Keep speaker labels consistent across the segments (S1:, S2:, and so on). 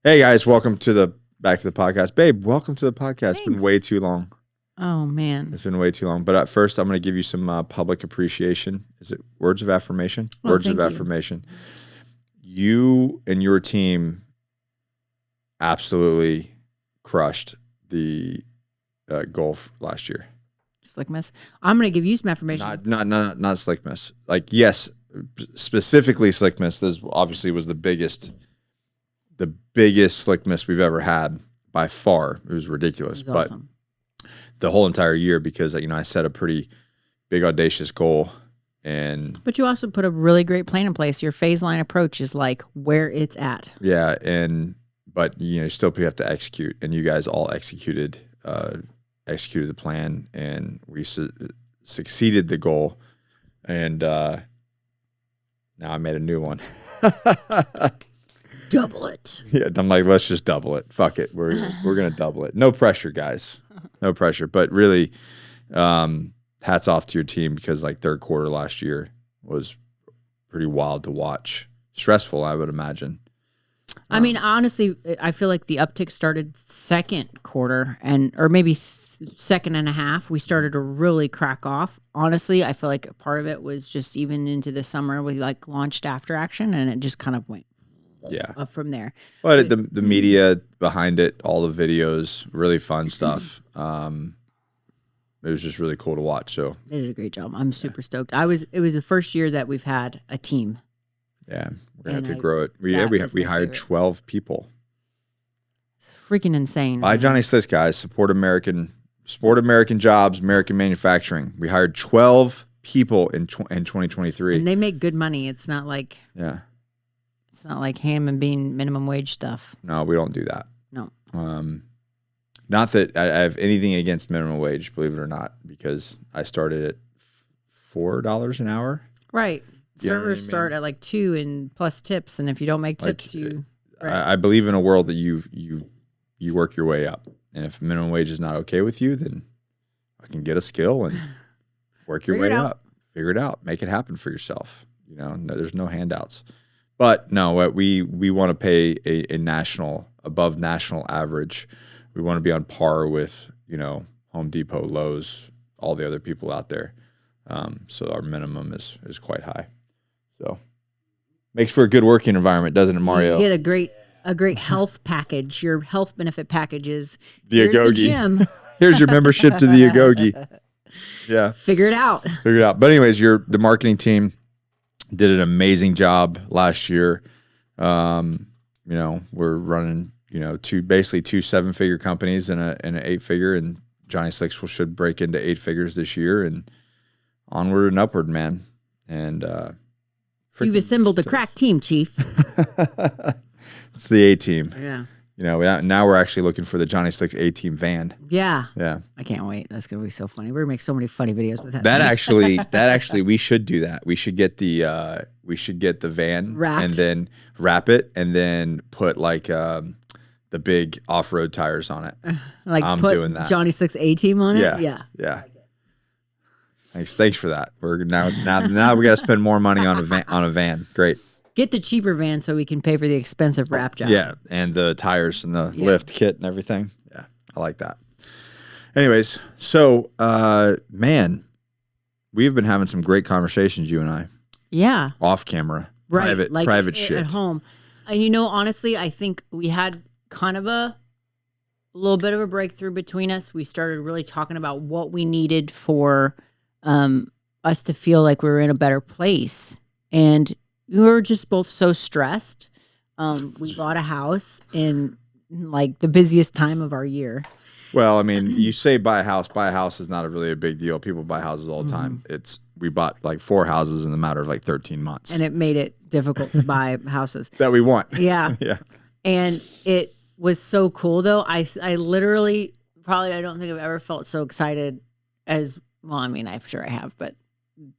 S1: Hey guys, welcome to back to the podcast. Babe, welcome to the podcast.
S2: Thanks.
S1: It's been way too long.
S2: Oh man,
S1: It's been way too long. But at first, I'm going to give you some public appreciation. Is it words of affirmation?
S2: Oh,
S1: Words of
S2: thank you.
S1: affirmation. You and your team absolutely crushed the golf last year.
S2: Slick Miss. I'm gonna give you some affirmation.
S1: Not Slick Miss. Like, yes, specifically Slick Miss. This obviously was the biggest Slick Miss we've ever had by far. It was ridiculous.
S2: It was awesome.
S1: The whole entire year, because I set a pretty big audacious goal,
S2: But you also put a really great plan in place. Your phase line approach is like where it's at.
S1: Yeah, but still you have to execute, and you guys all executed the plan, and we succeeded the goal, and now I made a new one.
S2: Double it.
S1: Yeah, I'm like, let's just double it. Fuck it, we're gonna double it. No pressure, guys. No pressure. But really, hats off to your team, because like third quarter last year was pretty wild to watch. Stressful, I would imagine.
S2: I mean, honestly, I feel like the uptick started second quarter or maybe second and a half. We started to really crack off. Honestly, I feel like part of it was just even into the summer we like launched After Action, and it just kind of went up from there.
S1: But the media behind it, all the videos, really fun stuff. It was just really cool to watch. So
S2: they did a great job. I'm super stoked. It was the first year that we've had a team.
S1: Yeah, we're gonna have to grow it. We hired 12 people.
S2: It's freaking insane.
S1: Buy Johnny Slicks, guys. Support American jobs, American manufacturing. We hired 12 people in 2023,
S2: and they make good money. It's not like it's not like ham and bean minimum wage stuff.
S1: No, we don't do that.
S2: No.
S1: Not that I have anything against minimum wage, believe it or not, because I started at $4 an hour.
S2: Right. Servers start at like $2 and plus tips, and if you don't make tips,
S1: I believe in a world that you work your way up, and if minimum wage is not okay with you, then I can get a skill and work your way up. Figure it out. Make it happen for yourself. No, there's no handouts. But no, we want to pay a national, above national average. We want to be on par with Home Depot, Lowe's, all the other people out there. So our minimum is quite high. So makes for a good working environment, doesn't it, Mario?
S2: You get a great health package. Your health benefit package is
S1: the Agoge.
S2: The gym.
S1: Here's your membership to the Agoge. Yeah.
S2: Figure it out.
S1: But anyways, the marketing team did an amazing job last year. We're running, basically two 7-figure companies and an 8-figure, and Johnny Slicks should break into 8 figures this year, and onward and upward, man. And
S2: you've assembled a crack team, Chief.
S1: It's the A team.
S2: Yeah.
S1: Now we're actually looking for the Johnny Slicks A team van.
S2: Yeah.
S1: Yeah.
S2: I can't wait. That's gonna be so funny. We're gonna make so many funny videos with that.
S1: That actually, we should do that. We should get the van
S2: wrapped,
S1: and then wrap it, and then put like the big off-road tires on it.
S2: Like
S1: I'm
S2: put
S1: doing that.
S2: Johnny Slicks A team on it.
S1: Yeah. Thanks for that. We're now we got to spend more money on a van. Great.
S2: Get the cheaper van so we can pay for the expensive wrap job.
S1: Yeah, and the tires and the lift kit and everything. Yeah, I like that. Anyways, so man, we've been having some great conversations, you and I.
S2: Yeah.
S1: Off camera.
S2: Right.
S1: Private shit.
S2: At home. And honestly, I think we had kind of a little bit of a breakthrough between us. We started really talking about what we needed for us to feel like we were in a better place. And we were just both so stressed. We bought a house in like the busiest time of our year.
S1: Well, I mean, you say buy a house. Buy a house is not really a big deal. People buy houses all the time. We bought like 4 houses in the matter of like 13 months.
S2: And it made it difficult to buy houses.
S1: That we want.
S2: Yeah.
S1: Yeah.
S2: And it was so cool though. I literally I don't think I've ever felt so excited as, well, I mean, I'm sure I have, but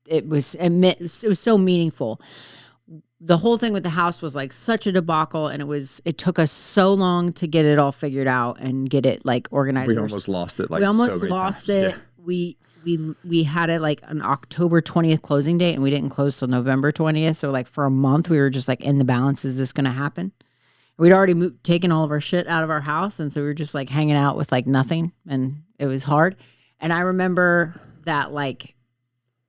S2: it was so meaningful. The whole thing with the house was like such a debacle, and it took us so long to get it all figured out and get it like organized.
S1: We almost lost it.
S2: We almost lost it.
S1: Yeah.
S2: We had it like an October 20th closing date, and we didn't close till November 20th. So like for a month we were just like in the balance. Is this going to happen? We'd already taken all of our shit out of our house. And so we were just like hanging out with like nothing. And it was hard. And I remember that like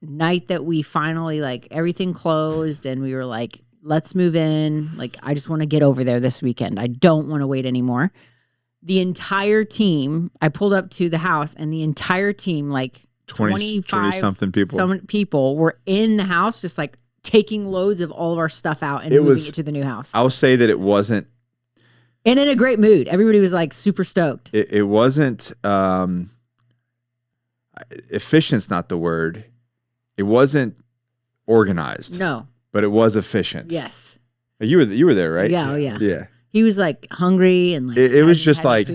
S2: night that we finally like everything closed and we were like, let's move in. Like, I just want to get over there this weekend. I don't want to wait anymore. The entire team, I pulled up to the house and the entire team, like 25
S1: something people.
S2: Some people were in the house just like taking loads of all of our stuff out and moving it to the new house.
S1: I'll say that it wasn't.
S2: And in a great mood. Everybody was like super stoked.
S1: It wasn't, efficient's not the word. It wasn't organized.
S2: No.
S1: But it was efficient.
S2: Yes.
S1: You were there, right?
S2: Yeah, oh yeah.
S1: Yeah.
S2: He was like hungry and like
S1: it was just like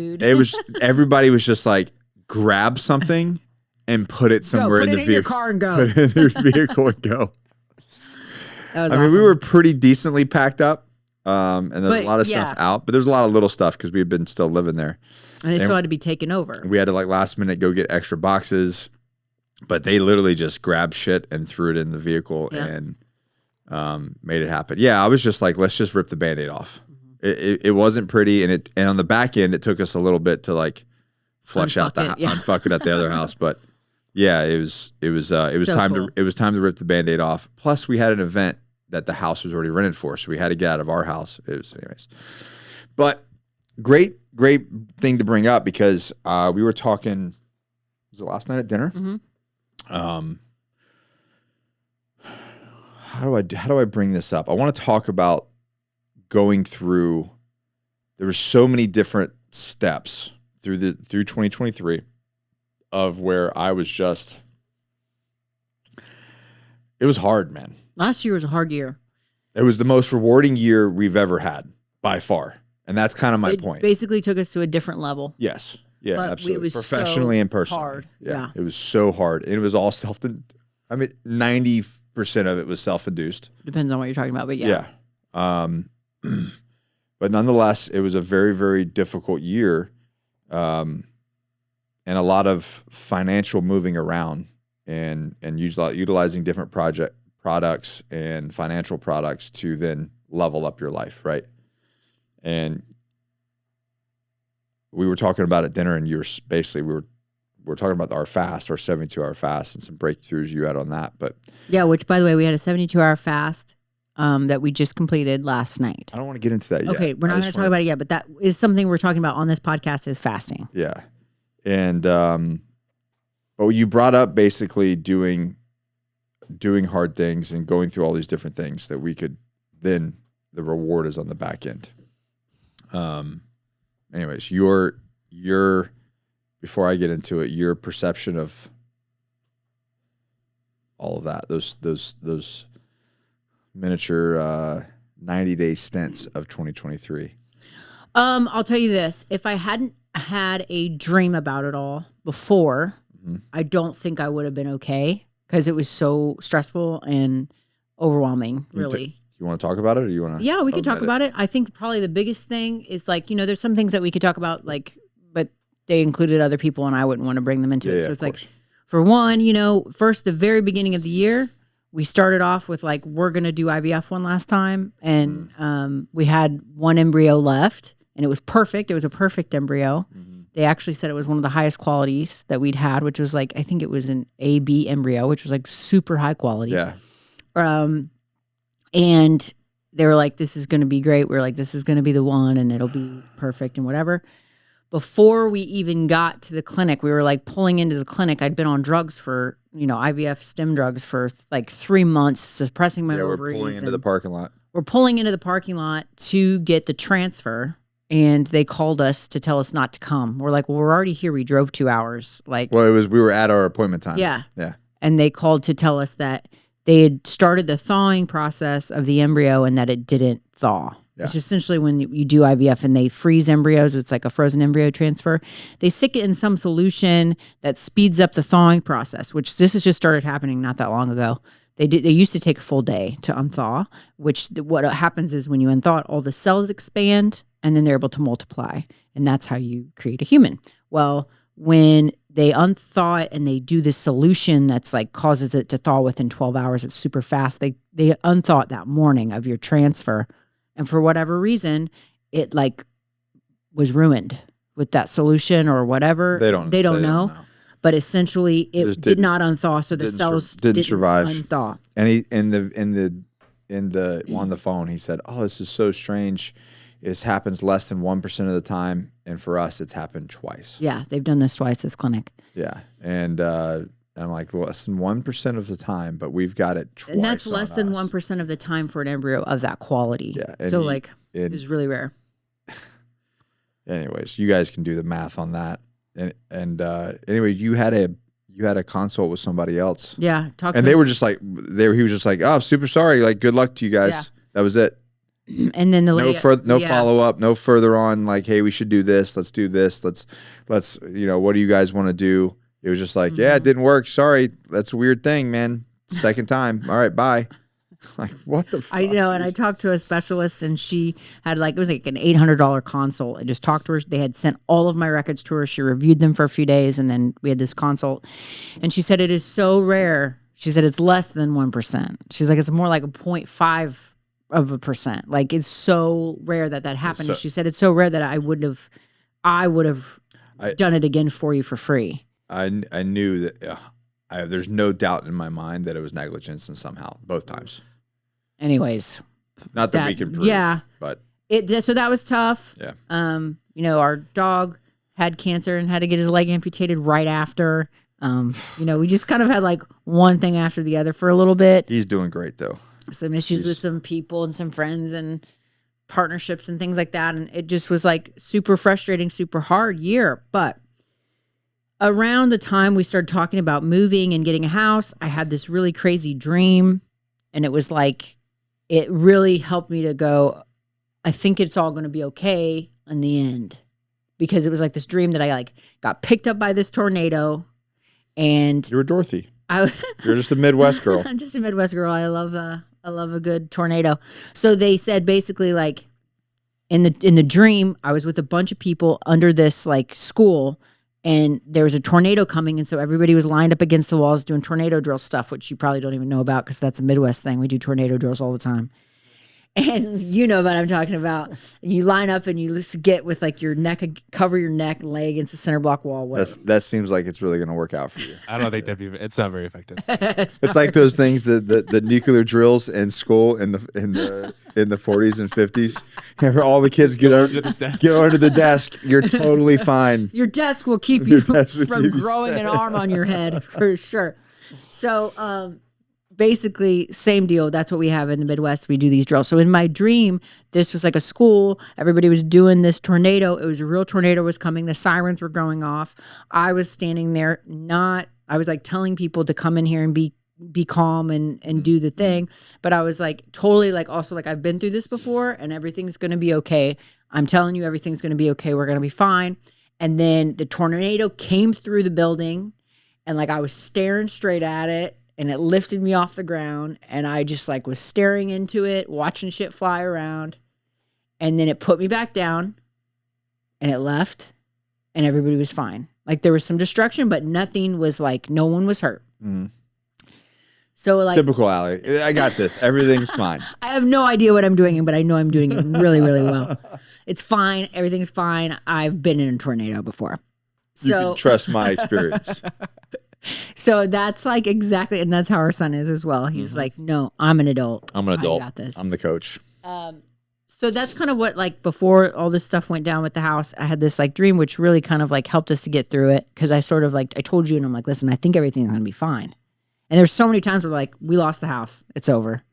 S1: everybody was just like grab something and put it somewhere in the vehicle.
S2: Your car and go.
S1: Put it in your vehicle and go.
S2: That was
S1: I mean, we were pretty decently packed up. And there's a lot of stuff out, but there's a lot of little stuff because we had been still living there.
S2: And it still had to be taken over.
S1: We had to like last minute go get extra boxes, but they literally just grabbed shit and threw it in the vehicle and made it happen. Yeah, I was just like, let's just rip the Band-Aid off. It wasn't pretty, and on the back end, it took us a little bit to like flush out unfuck it at the other house. But yeah, it was time to rip the Band-Aid off. Plus, we had an event that the house was already rented for, so we had to get out of our house. Anyways. But great thing to bring up because we were talking. Was it last night at dinner?
S2: Mm-hmm.
S1: How do I bring this up? I want to talk about going through. There were so many different steps through 2023 of where I was just. It was hard, man.
S2: Last year was a hard year.
S1: It was the most rewarding year we've ever had by far, and that's kind of my point.
S2: Basically, took us to a different level.
S1: Yes. Yeah,
S2: but
S1: absolutely.
S2: It was
S1: professionally
S2: so
S1: and personally.
S2: Hard. Yeah.
S1: It was so hard. And it was all 90% of it was self-induced.
S2: Depends on what you're talking about, but yeah.
S1: But nonetheless, it was a very, very difficult year. And a lot of financial moving around and utilizing different products and financial products to then level up your life, right? And we were talking about at dinner, and we were talking about our 72-hour fast, and some breakthroughs you had on that. But
S2: yeah, which by the way, we had a 72-hour fast that we just completed last night.
S1: I don't want to get into that yet.
S2: Okay, we're not going to talk about it yet, but that is something we're talking about on this podcast is fasting.
S1: Yeah, and but you brought up basically doing hard things and going through all these different things that we could then the reward is on the back end. Anyways, your before I get into it, your perception of all of that, those miniature 90-day stints of 2023.
S2: I'll tell you this: if I hadn't had a dream about it all before, I don't think I would have been okay because it was so stressful and overwhelming. Really.
S1: You want to talk about it, or you want to?
S2: Yeah, we could talk about it. I think probably the biggest thing is like, there's some things that we could talk about, like, but they included other people and I wouldn't want to bring them into it. So it's like, for one, first, the very beginning of the year, we started off with like, we're going to do IVF one last time. And we had one embryo left and it was perfect. It was a perfect embryo. Mm-hmm. They actually said it was one of the highest qualities that we'd had, which was like, I think it was an AB embryo, which was like super high quality.
S1: Yeah.
S2: And they were like, this is going to be great. We're like, this is going to be the one and it'll be perfect and whatever. Before we even got to the clinic, we were like pulling into the clinic. I'd been on drugs for, IVF stem drugs for like 3 months, suppressing my ovaries.
S1: We're pulling into the parking lot.
S2: We're pulling into the parking lot to get the transfer. And they called us to tell us not to come. We're like, well, we're already here. We drove 2 hours. We
S1: were at our appointment time.
S2: Yeah.
S1: Yeah.
S2: And they called to tell us that they had started the thawing process of the embryo and that it didn't thaw. Yeah. It's essentially when you do IVF and they freeze embryos, it's like a frozen embryo transfer. They stick it in some solution that speeds up the thawing process, which this has just started happening not that long ago. They used to take a full day to unthaw, which what happens is when you unthaw it, all the cells expand and then they're able to multiply. And that's how you create a human. Well, when they unthaw it and they do this solution that's like causes it to thaw within 12 hours, it's super fast. They unthaw it that morning of your transfer. And for whatever reason, it like was ruined with that solution or whatever. They don't know. But essentially, it did not unthaw, so the cells didn't survive. Unthaw.
S1: And he on the phone, he said, "Oh, this is so strange. This happens less than 1% of the time, and for us, it's happened twice."
S2: Yeah, they've done this twice. This clinic.
S1: Yeah, and I'm like, less than 1% of the time, but we've got it twice.
S2: And that's less than 1% of the time for an embryo of that quality. Yeah, so it's really rare.
S1: Anyways, you guys can do the math on that. And anyway, you had a consult with somebody else.
S2: Yeah,
S1: and they were just like, he was just like, "Oh, super sorry. Like, good luck to you guys." Yeah. That was it.
S2: And then the lady,
S1: no follow up, no further on. Like, hey, we should do this. Let's do this. Let's what do you guys want to do? It was just like, yeah, it didn't work. Sorry, that's a weird thing, man. Second time. All right, bye. Like, what the fuck?
S2: I know, dude? And I talked to a specialist, and she had it was like an $800 consult. I just talked to her. They had sent all of my records to her. She reviewed them for a few days, and then we had this consult. And she said it is so rare. She said it's less than 1%. She's like, it's more like a 0.5%. Like, it's so rare that happened. And she said it's so rare that I would have done it again for you for free.
S1: I knew that. There's no doubt in my mind that it was negligence, and somehow both times.
S2: Anyways,
S1: not that we can prove. Yeah, but
S2: so that was tough.
S1: Yeah.
S2: Our dog had cancer and had to get his leg amputated right after. We just kind of had like one thing after the other for a little bit.
S1: He's doing great though.
S2: Some issues with some people and some friends and partnerships and things like that, and it just was like super frustrating, super hard year. But around the time we started talking about moving and getting a house, I had this really crazy dream, and it was like, it really helped me to go, I think it's all going to be okay in the end, because it was like this dream that I got picked up by this tornado, and
S1: you were Dorothy. You're just a Midwest girl.
S2: I'm just a Midwest girl. I love a good tornado. So they said basically like in the dream, I was with a bunch of people under this like school, and there was a tornado coming, and so everybody was lined up against the walls doing tornado drill stuff, which you probably don't even know about because that's a Midwest thing. We do tornado drills all the time. And you know what I'm talking about. You line up and you just get with like your neck, cover your neck, lay against the center block wall.
S1: That seems like it's really going to work out for you.
S3: I don't think it's not very effective.
S1: It's like those things the nuclear drills in school in the 40s and 50s. All the kids get under the desk. You're totally fine.
S2: Your desk will keep you from growing an arm on your head for sure. So, basically, same deal. That's what we have in the Midwest. We do these drills. So in my dream, this was like a school. Everybody was doing this tornado. It was a real tornado was coming. The sirens were going off. I was standing there. I was like telling people to come in here and be calm and do the thing. But I was like totally like also like I've been through this before and everything's going to be okay. I'm telling you everything's going to be okay. We're going to be fine. And then the tornado came through the building, and like I was staring straight at it. And it lifted me off the ground, and I just like was staring into it, watching shit fly around. And then it put me back down, and it left, and everybody was fine. Like there was some destruction, but nothing was like, no one was hurt. Mm. So like
S1: typical Allie. I got this. Everything's fine.
S2: I have no idea what I'm doing, but I know I'm doing it really, really well. It's fine. Everything's fine. I've been in a tornado before.
S1: You can trust my experience.
S2: So that's like exactly, and that's how our son is as well. He's like, no, I'm an adult.
S1: I got this. I'm the coach.
S2: So that's kind of what, like, before all this stuff went down with the house, I had this like dream, which really kind of like helped us to get through it. Cause I sort of like, I told you, and I'm like, listen, I think everything's going to be fine. And there's so many times where like, we lost the house. It's over.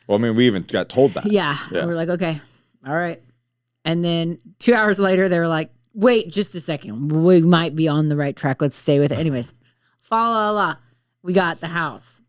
S1: Well, I mean, we even got told that.
S2: Yeah. We're like, okay, all right. And then 2 hours later, they were like, wait, just a second. We might be on the right track. Let's stay with it. Anyways. We got the house,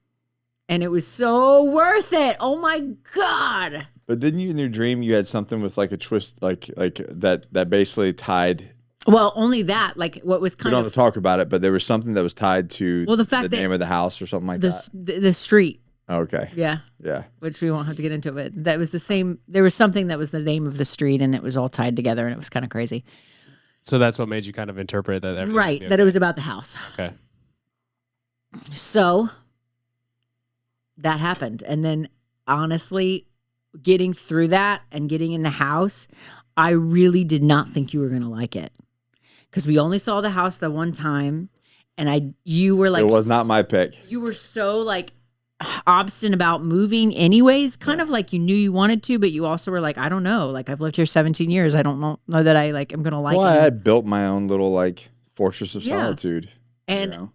S2: and it was so worth it. Oh my God.
S1: But didn't you in your dream, you had something with like a twist, like that basically tied.
S2: Well, only that, like what was kind of.
S1: We don't have to talk about it, but there was something that was tied to the name of the house or something like that.
S2: The street.
S1: Okay.
S2: Yeah.
S1: Yeah.
S2: Which we won't have to get into, but that was the same. There was something that was the name of the street, and it was all tied together, and it was kind of crazy.
S3: So that's what made you kind of interpret that.
S2: Right. Okay. That it was about the house.
S3: Okay.
S2: So that happened. And then honestly, getting through that and getting in the house, I really did not think you were going to like it because we only saw the house that one time. And you were like,
S1: it was not my pick.
S2: You were so like obstinate about moving anyways, kind of like you knew you wanted to, but you also were like, I don't know. Like I've lived here 17 years. I don't know that I like, I'm going to like it.
S1: Well, I had built my own little like fortress of solitude.
S2: And
S1: you know?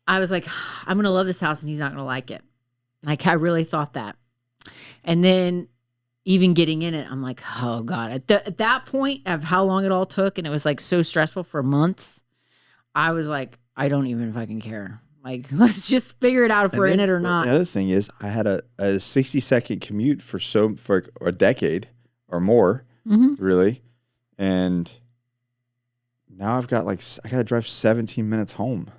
S2: I was like, I'm going to love this house and he's not going to like it. Like I really thought that. And then even getting in it, I'm like, oh God, at that point of how long it all took. And it was like so stressful for months. I was like, I don't even fucking care. Like, let's just figure it out if we're in it or not.
S1: The other thing is I had a 60-second commute for a decade or more, really. And now I've got I got to drive 17 minutes home.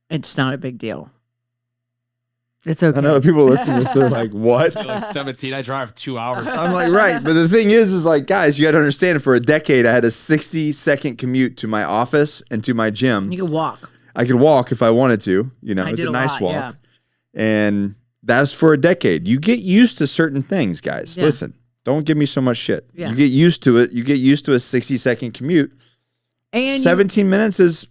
S2: It's not a big deal. It's okay.
S1: I know people listening to this, they're like, what?
S3: Like 17, I drive 2 hours.
S1: I'm like, right. But the thing is like, guys, you got to understand, for a decade, I had a 60-second commute to my office and to my gym.
S2: You could walk.
S1: I could walk if I wanted to. You know, it's a nice walk. Yeah. And that's for a decade. You get used to certain things, guys. Yeah. Listen, don't give me so much shit. Yeah. You get used to it. You get used to a 60-second commute. And 17 minutes is...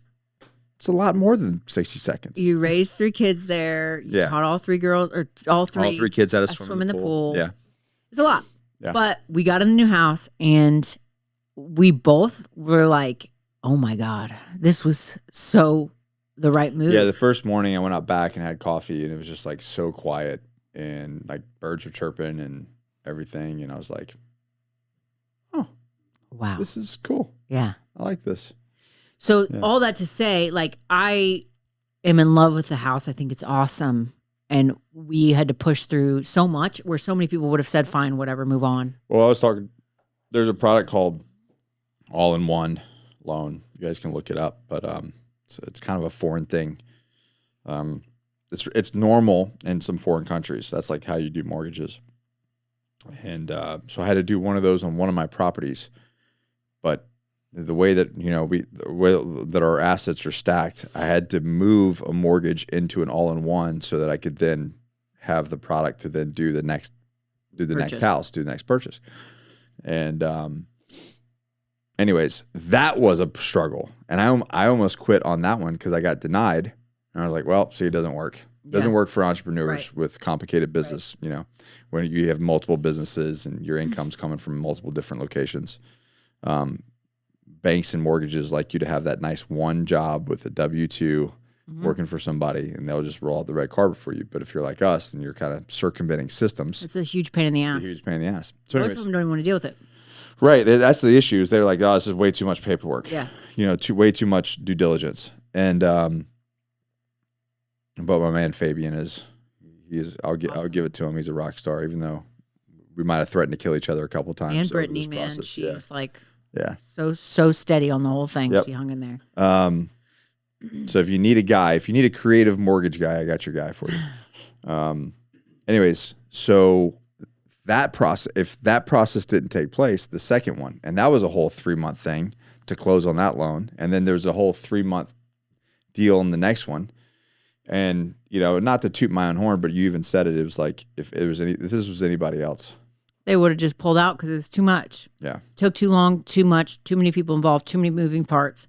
S1: It's a lot more than 60 seconds.
S2: You raised 3 kids there. You taught all 3 girls, or all three
S1: kids how to swim in the pool. Yeah.
S2: It's a lot. Yeah. But we got in the new house and we both were like, oh my God, this was so the right move.
S1: Yeah, the first morning I went out back and had coffee and it was just like so quiet and like birds were chirping and everything. And I was like, oh, wow, this is cool.
S2: Yeah.
S1: I like this.
S2: So all that to say, like, I am in love with the house. I think it's awesome. And we had to push through so much where so many people would have said, fine, whatever, move on.
S1: Well, I was talking, there's a product called All-in-One Loan. You guys can look it up, but it's kind of a foreign thing. It's normal in some foreign countries. That's like how you do mortgages. And so I had to do one of those on one of my properties. But the way that, the way that our assets are stacked, I had to move a mortgage into an all-in-one so that I could then have the product to then do the next house, do the next purchase. And anyways, that was a struggle. And I almost quit on that one because I got denied. And I was like, well, see, it doesn't work. It doesn't work for entrepreneurs with complicated business, when you have multiple businesses and your income's coming from multiple different locations. Banks and mortgages like you to have that nice one job with a W-2 working for somebody, and they'll just roll out the red carpet for you. But if you're like us and you're kind of circumventing systems,
S2: it's a huge pain in the ass.
S1: It's a huge pain in the ass. So
S2: most of them don't even want to deal with it.
S1: Right. That's the issue. They're like, oh, this is way too much paperwork.
S2: Yeah.
S1: Way too much due diligence. And but my man Fabian I'll give it to him. He's a rock star, even though we might have threatened to kill each other a couple times.
S2: And Brittany, man, she's like. Yeah. So steady on the whole thing. Yep. She hung in there.
S1: So if you need a creative mortgage guy, I got your guy for you. Anyways, so if that process didn't take place, the second one, and that was a whole 3-month thing to close on that loan. And then there's a whole 3-month deal in the next one. And, not to toot my own horn, but you even said it. It was like, if this was anybody else,
S2: they would have just pulled out because it's too much.
S1: Yeah.
S2: Took too long, too much, too many people involved, too many moving parts.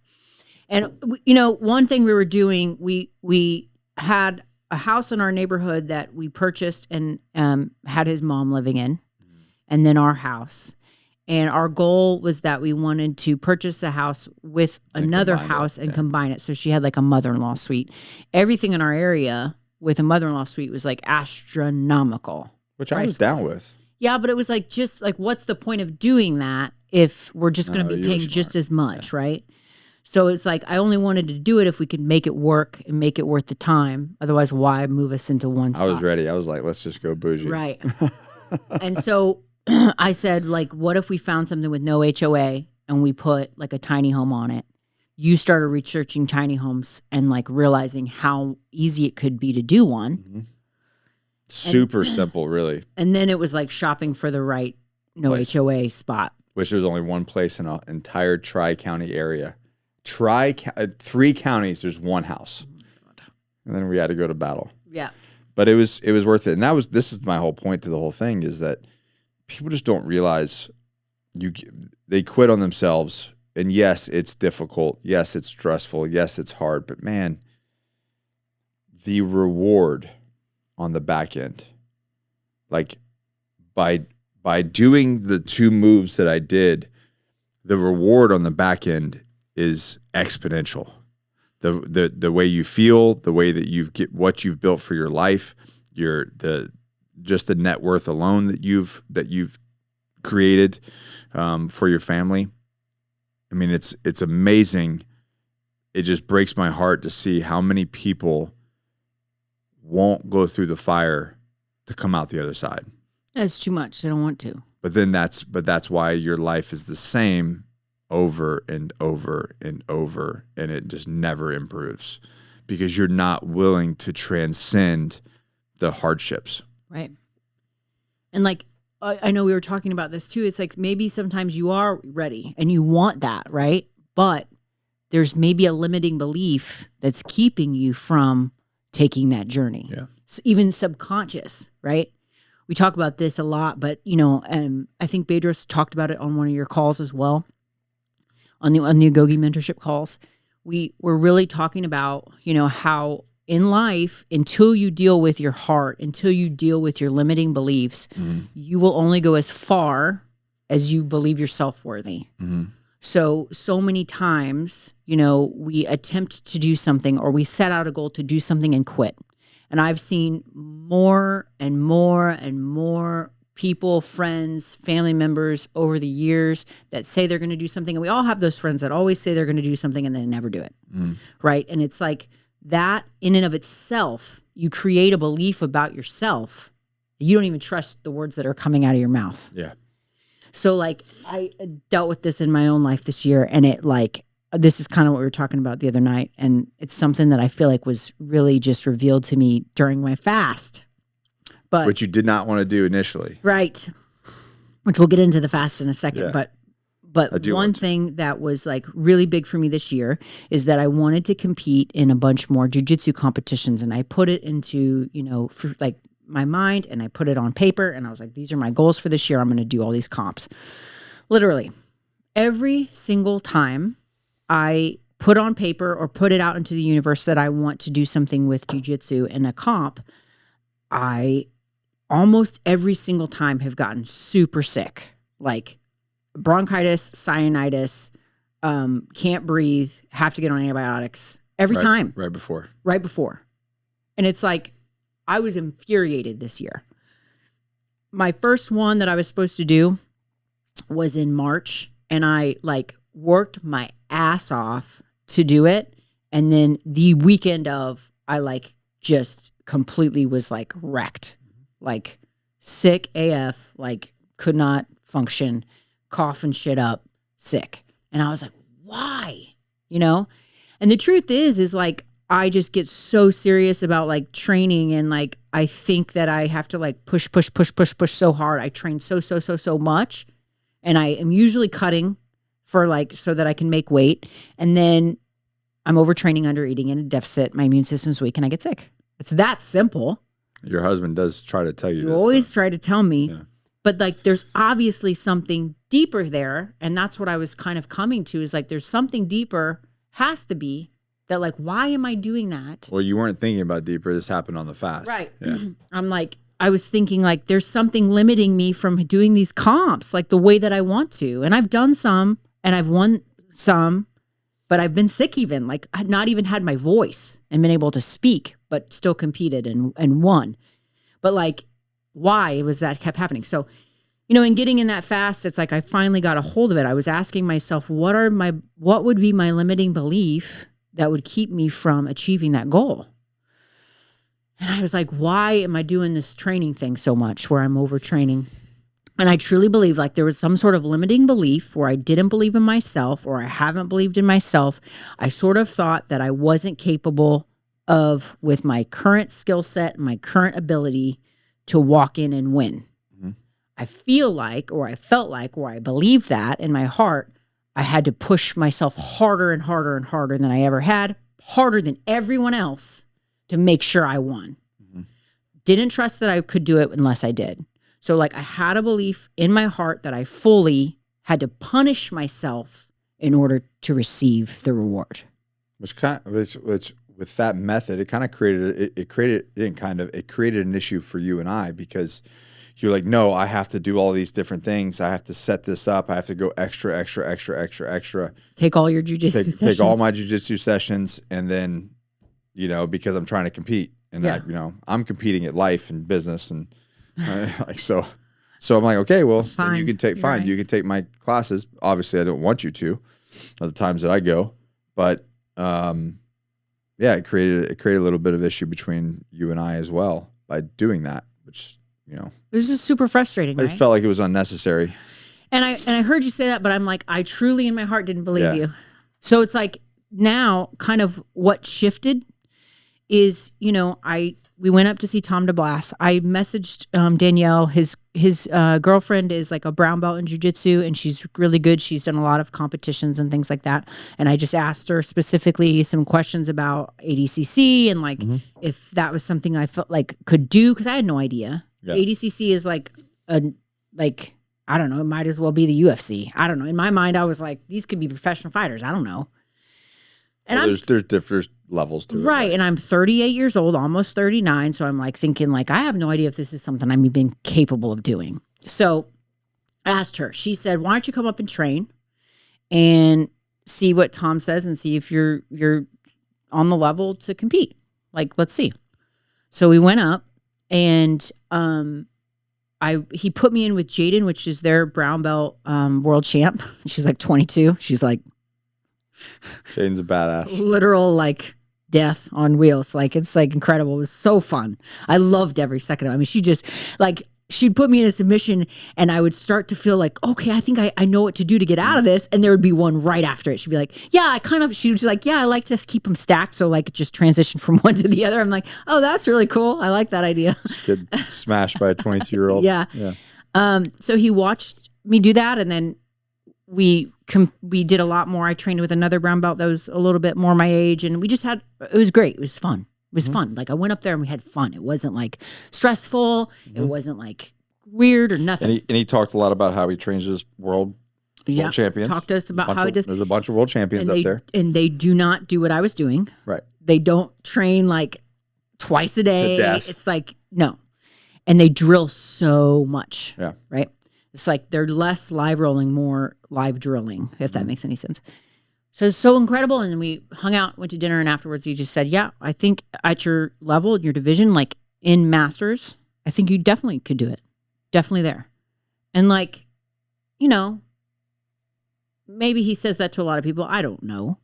S2: And, one thing we were doing, we had a house in our neighborhood that we purchased and had his mom living in, and then our house. And our goal was that we wanted to purchase a house with another house and combine it. So she had like a mother-in-law suite. Everything in our area with a mother-in-law suite was like astronomical.
S1: Which I was down with.
S2: Yeah, but it was like, just like, what's the point of doing that if we're just going to be paying just as much, right? So it's like, I only wanted to do it if we could make it work and make it worth the time. Otherwise, why move us into one spot?
S1: I was ready. I was like, let's just go bougie.
S2: Right. And so I said, like, what if we found something with no HOA and we put like a tiny home on it? You started researching tiny homes and like realizing how easy it could be to do one.
S1: Mm-hmm. Super simple, really.
S2: And then it was like shopping for the right HOA spot.
S1: Which there's only one place in an entire Tri-County area. 3 counties, there's one house. And then we had to go to battle.
S2: Yeah.
S1: But it was worth it. And this is my whole point to the whole thing, is that people just don't realize they quit on themselves. And yes, it's difficult. Yes, it's stressful. Yes, it's hard. But man, the reward on the back end, like by doing the 2 moves that I did, the reward on the back end is exponential. The way you feel, the way that what you've built for your life, just the net worth alone that you've created for your family. I mean, it's amazing. It just breaks my heart to see how many people won't go through the fire to come out the other side.
S2: That's too much. They don't want to.
S1: But that's why your life is the same over and over and over, and it just never improves because you're not willing to transcend the hardships.
S2: Right. And like, I know we were talking about this too. It's like maybe sometimes you are ready and you want that, right? But there's maybe a limiting belief that's keeping you from taking that journey.
S1: Yeah.
S2: So even subconscious, right? We talk about this a lot, but I think Bedros talked about it on one of your calls as well, on the Agoge mentorship calls. We were really talking about, how in life, until you deal with your heart, until you deal with your limiting beliefs, you will only go as far as you believe yourself worthy. Mm-hmm. So many times, we attempt to do something or we set out a goal to do something and quit. And I've seen more and more and more people, friends, family members over the years that say they're going to do something. And we all have those friends that always say they're going to do something and then never do it. Right. And it's like that in and of itself, you create a belief about yourself. You don't even trust the words that are coming out of your mouth.
S1: Yeah.
S2: So like I dealt with this in my own life this year, and this is kind of what we were talking about the other night. And it's something that I feel like was really just revealed to me during my fast. But
S1: which you did not want to do initially.
S2: Right. Which we'll get into the fast in a second.
S1: Yeah.
S2: But one thing that was like really big for me this year is that I wanted to compete in a bunch more jiu-jitsu competitions. And I put it into, for like my mind, and I put it on paper, and I was like, these are my goals for this year. I'm going to do all these comps. Literally every single time I put on paper or put it out into the universe that I want to do something with jiu-jitsu in a comp, I almost every single time have gotten super sick, like bronchitis, sinusitis, can't breathe, have to get on antibiotics every time. Right before. And it's like, I was infuriated this year. My first one that I was supposed to do was in March, and I worked my ass off to do it. And then the weekend of, I just completely was wrecked, sick AF, could not function, coughing shit up, sick. And I was like, why? And the truth is I just get so serious about training, and I think that I have to push so hard. I train so much, and I am usually cutting for so that I can make weight. And then I'm overtraining, under eating, in a deficit. My immune system's weak and I get sick. It's that simple.
S1: Your husband does try to tell you this.
S2: You always try to tell me. Yeah. But there's obviously something deeper there. And that's what I was kind of coming to is there's something deeper, has to be, that why am I doing that?
S1: Well, you weren't thinking about deeper. This happened on the fast.
S2: Right.
S1: Yeah.
S2: I'm I was thinking there's something limiting me from doing these comps the way that I want to. And I've done some and I've won some, but I've been sick even, I'd not even had my voice and been able to speak, but still competed and won. But why was that kept happening? So, in getting in that fast, it's I finally got a hold of it. I was asking myself, what would be my limiting belief that would keep me from achieving that goal? And I was why am I doing this training thing so much where I'm overtraining? And I truly believe there was some sort of limiting belief where I didn't believe in myself, or I haven't believed in myself. I sort of thought that I wasn't capable of, with my current skill set and my current ability, to walk in and win. Mm-hmm. I feel or I felt or I believed that in my heart, I had to push myself harder and harder and harder than I ever had, harder than everyone else, to make sure I won. Mm-hmm. Didn't trust that I could do it unless I did. So I had a belief in my heart that I fully had to punish myself in order to receive the reward.
S1: Which with that method, it kind of created an issue for you and I, because you're like, no, I have to do all these different things. I have to set this up. I have to go extra.
S2: Take all your jujitsu sessions.
S1: Take all my jujitsu sessions, and then, because I'm trying to compete, and I'm competing at life and business, and so I'm like, okay, well, then you can take you can take my classes. Obviously, I don't want you to at the times that I go, but it created a little bit of issue between you and I as well by doing that, which. It
S2: was just super frustrating.
S1: I just felt like it was unnecessary.
S2: And I heard you say that, but I'm like, I truly in my heart didn't believe you. So it's like now kind of what shifted is, we went up to see Tom DeBlass. I messaged Danielle. His girlfriend is like a brown belt in jiu-jitsu, and she's really good. She's done a lot of competitions and things like that. And I just asked her specifically some questions about ADCC and like if that was something I felt like could do, because I had no idea. Yeah. ADCC is like I don't know, it might as well be the UFC. I don't know. In my mind, I was like, these could be professional fighters. I don't know. And there's different
S1: levels to it.
S2: Right. And I'm 38 years old, almost 39. So I'm like thinking like, I have no idea if this is something I'm even capable of doing. So I asked her, she said, why don't you come up and train and see what Tom says and see if you're on the level to compete. Like, let's see. So we went up, and he put me in with Jaden, which is their brown belt world champ. She's like 22. She's like
S1: Jaden's a badass.
S2: Literal like death on wheels. Like it's like incredible. It was so fun. I loved every second of it. I mean, she just like she'd put me in a submission, and I would start to feel like, okay, I think I know what to do to get out of this. And there would be one right after it. She'd be like, she was like, I like to keep them stacked. So like just transition from one to the other. I'm like, oh, that's really cool. I like that idea.
S1: Get smashed by a 22-year-old.
S2: Yeah. So he watched me do that. And then we did a lot more. I trained with another brown belt that was a little bit more my age. And we just it was great. It was fun. It was fun. Like I went up there and we had fun. It wasn't like stressful. It wasn't like weird or nothing.
S1: And he talked a lot about how he trains his world champions.
S2: Talked to us about how he does.
S1: There's a bunch of world champions up there.
S2: And they do not do what I was doing.
S1: Right.
S2: They don't train like twice a day.
S1: To death.
S2: It's like, no. And they drill so much.
S1: Yeah.
S2: Right. It's like they're less live rolling, more live drilling, if that makes any sense. So it's so incredible. And then we hung out, went to dinner, and afterwards he just said, yeah, I think at your level, in your division, like in Masters, I think you definitely could do it. Definitely there. And like, maybe he says that to a lot of people. I don't know.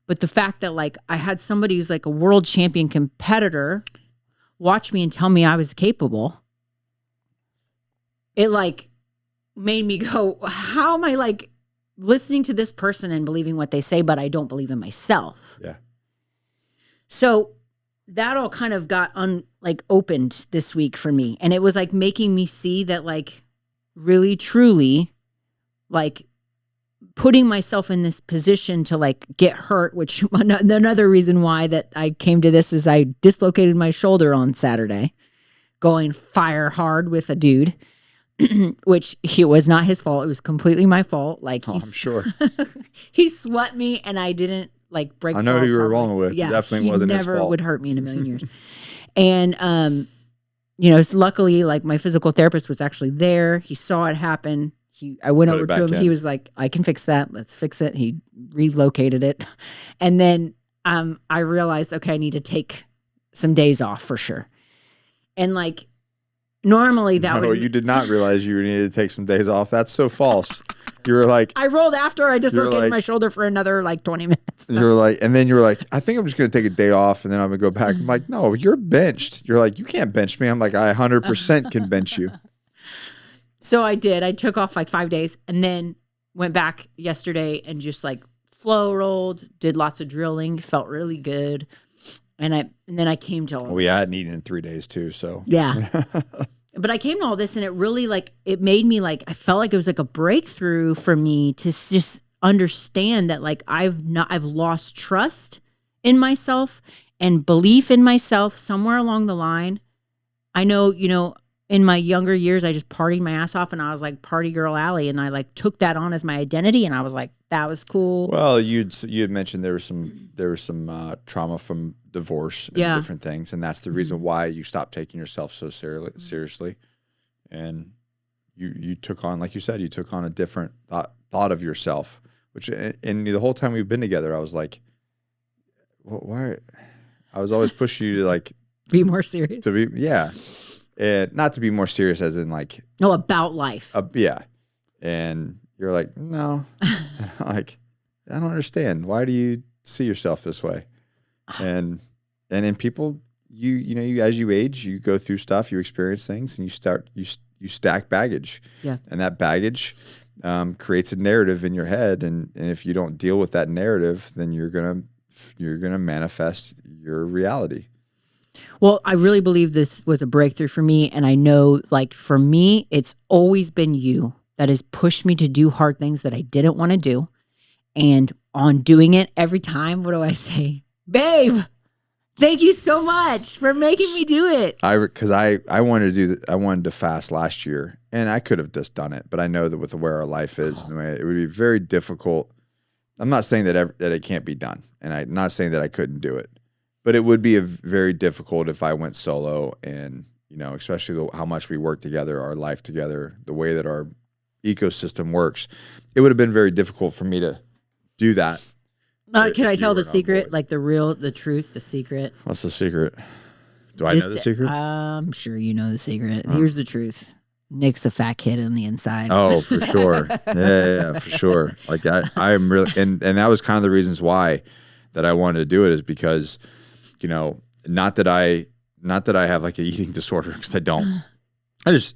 S2: But the fact that like I had somebody who's like a world champion competitor watch me and tell me I was capable, it like made me go, how am I like listening to this person and believing what they say, but I don't believe in myself.
S1: Yeah.
S2: So that all kind of got opened this week for me. And it was like making me see that like really, truly, like putting myself in this position to like get hurt, which another reason why that I came to this is I dislocated my shoulder on Saturday, going fire hard with a dude. Which he was not his fault. It was completely my fault. Like
S1: I'm sure
S2: he swept me, and I didn't like break.
S1: I know who you were wrong with. Yeah, it definitely wasn't his fault. Never would
S2: hurt me in a million years. And luckily, like my physical therapist was actually there. He saw it happen. I went over to him. He was like, "I can fix that. Let's fix it." He relocated it, and then I realized, okay, I need to take some days off for sure, and like. Normally that would...
S1: you did not realize you needed to take some days off. That's so false. You were like...
S2: I rolled after I dislocated my shoulder for another like 20 minutes.
S1: You were like... And then you were like, I think I'm just going to take a day off and then I'm going to go back. I'm like, no, you're benched. You're like, you can't bench me. I'm like, I 100% can bench you.
S2: So I did. I took off like 5 days and then went back yesterday and just like flow rolled, did lots of drilling, felt really good. And then I came to all
S1: this. We hadn't eaten in 3 days too, so.
S2: Yeah. But I came to all this and it really like, it made me like, I felt like it was like a breakthrough for me to just understand that like I've lost trust in myself and belief in myself somewhere along the line. I know, in my younger years, I just partied my ass off and I was like party girl Allie. And I like took that on as my identity. And I was like, that was cool.
S1: Well, you had mentioned there was some trauma from divorce and different things. And that's the reason why you stopped taking yourself so seriously. And you took on, like you said, you took on a different thought of yourself, which, and the whole time we've been together, I was like, why? I was always pushing you to like,
S2: be more serious.
S1: To be, yeah. And not to be more serious as in like.
S2: No, about life.
S1: Yeah. And you're like, no. Like, I don't understand. Why do you see yourself this way? And in people, you know, as you age, you go through stuff, you experience things, and you stack baggage.
S2: Yeah.
S1: And that baggage creates a narrative in your head. And if you don't deal with that narrative, then you're gonna manifest your reality.
S2: Well, I really believe this was a breakthrough for me. And I know, like, for me, it's always been you that has pushed me to do hard things that I didn't want to do. And on doing it every time, what do I say? Babe, thank you so much for making me do it.
S1: Because I wanted to fast last year, and I could have just done it. But I know that with where our life is, it would be very difficult. I'm not saying that it can't be done, and I'm not saying that I couldn't do it. But it would be very difficult if I went solo, and you know, especially how much we work together, our life together, the way that our ecosystem works. It would have been very difficult for me to do that.
S2: Can I tell the secret, like the truth, the secret?
S1: What's the secret? Do I know the secret?
S2: I'm sure you know the secret. Here's the truth. Nick's a fat kid on the inside.
S1: Oh, for sure. Yeah, for sure. Like I'm really, and that was kind of the reasons why that I wanted to do it, is because, you know, not that I have like an eating disorder, because I don't. I just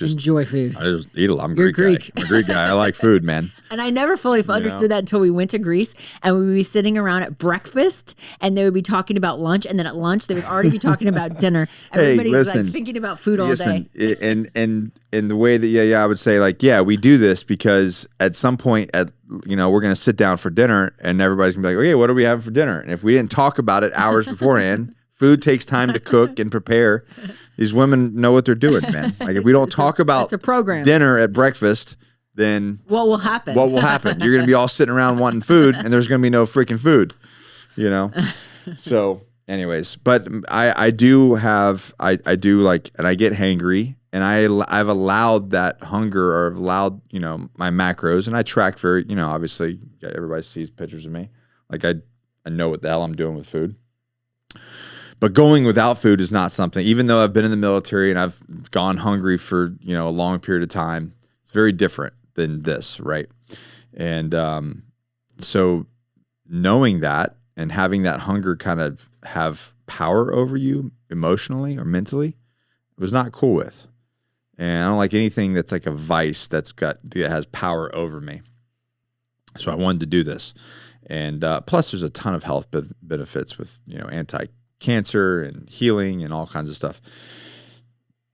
S2: enjoy food.
S1: I just eat a lot. I'm a Greek. I'm a Greek guy. I like food, man.
S2: And I never fully understood that until we went to Greece, and we would be sitting around at breakfast, and they would be talking about lunch, and then at lunch they would already be talking about dinner. Everybody's like thinking about food all day.
S1: And the way that I would say, like, we do this because at some point we're gonna sit down for dinner, and everybody's gonna be like, okay, what are we having for dinner? And if we didn't talk about it hours beforehand. Food takes time to cook and prepare. These women know what they're doing, man. Like, if we don't talk about dinner at breakfast, then
S2: what will happen?
S1: What will happen? You're going to be all sitting around wanting food, and there's going to be no freaking food, you know? So anyways, but I do like, and I get hangry, and I've allowed that hunger, or I've allowed, you know, my macros, and I track very, you know, obviously everybody sees pictures of me. Like, I know what the hell I'm doing with food. But going without food is not something, even though I've been in the military and I've gone hungry for, you know, a long period of time, it's very different than this, right? And so knowing that and having that hunger kind of have power over you emotionally or mentally, it was not cool with. And I don't like anything that's like a vice that has power over me. So I wanted to do this. And plus there's a ton of health benefits with, you know, anti-cancer and healing and all kinds of stuff.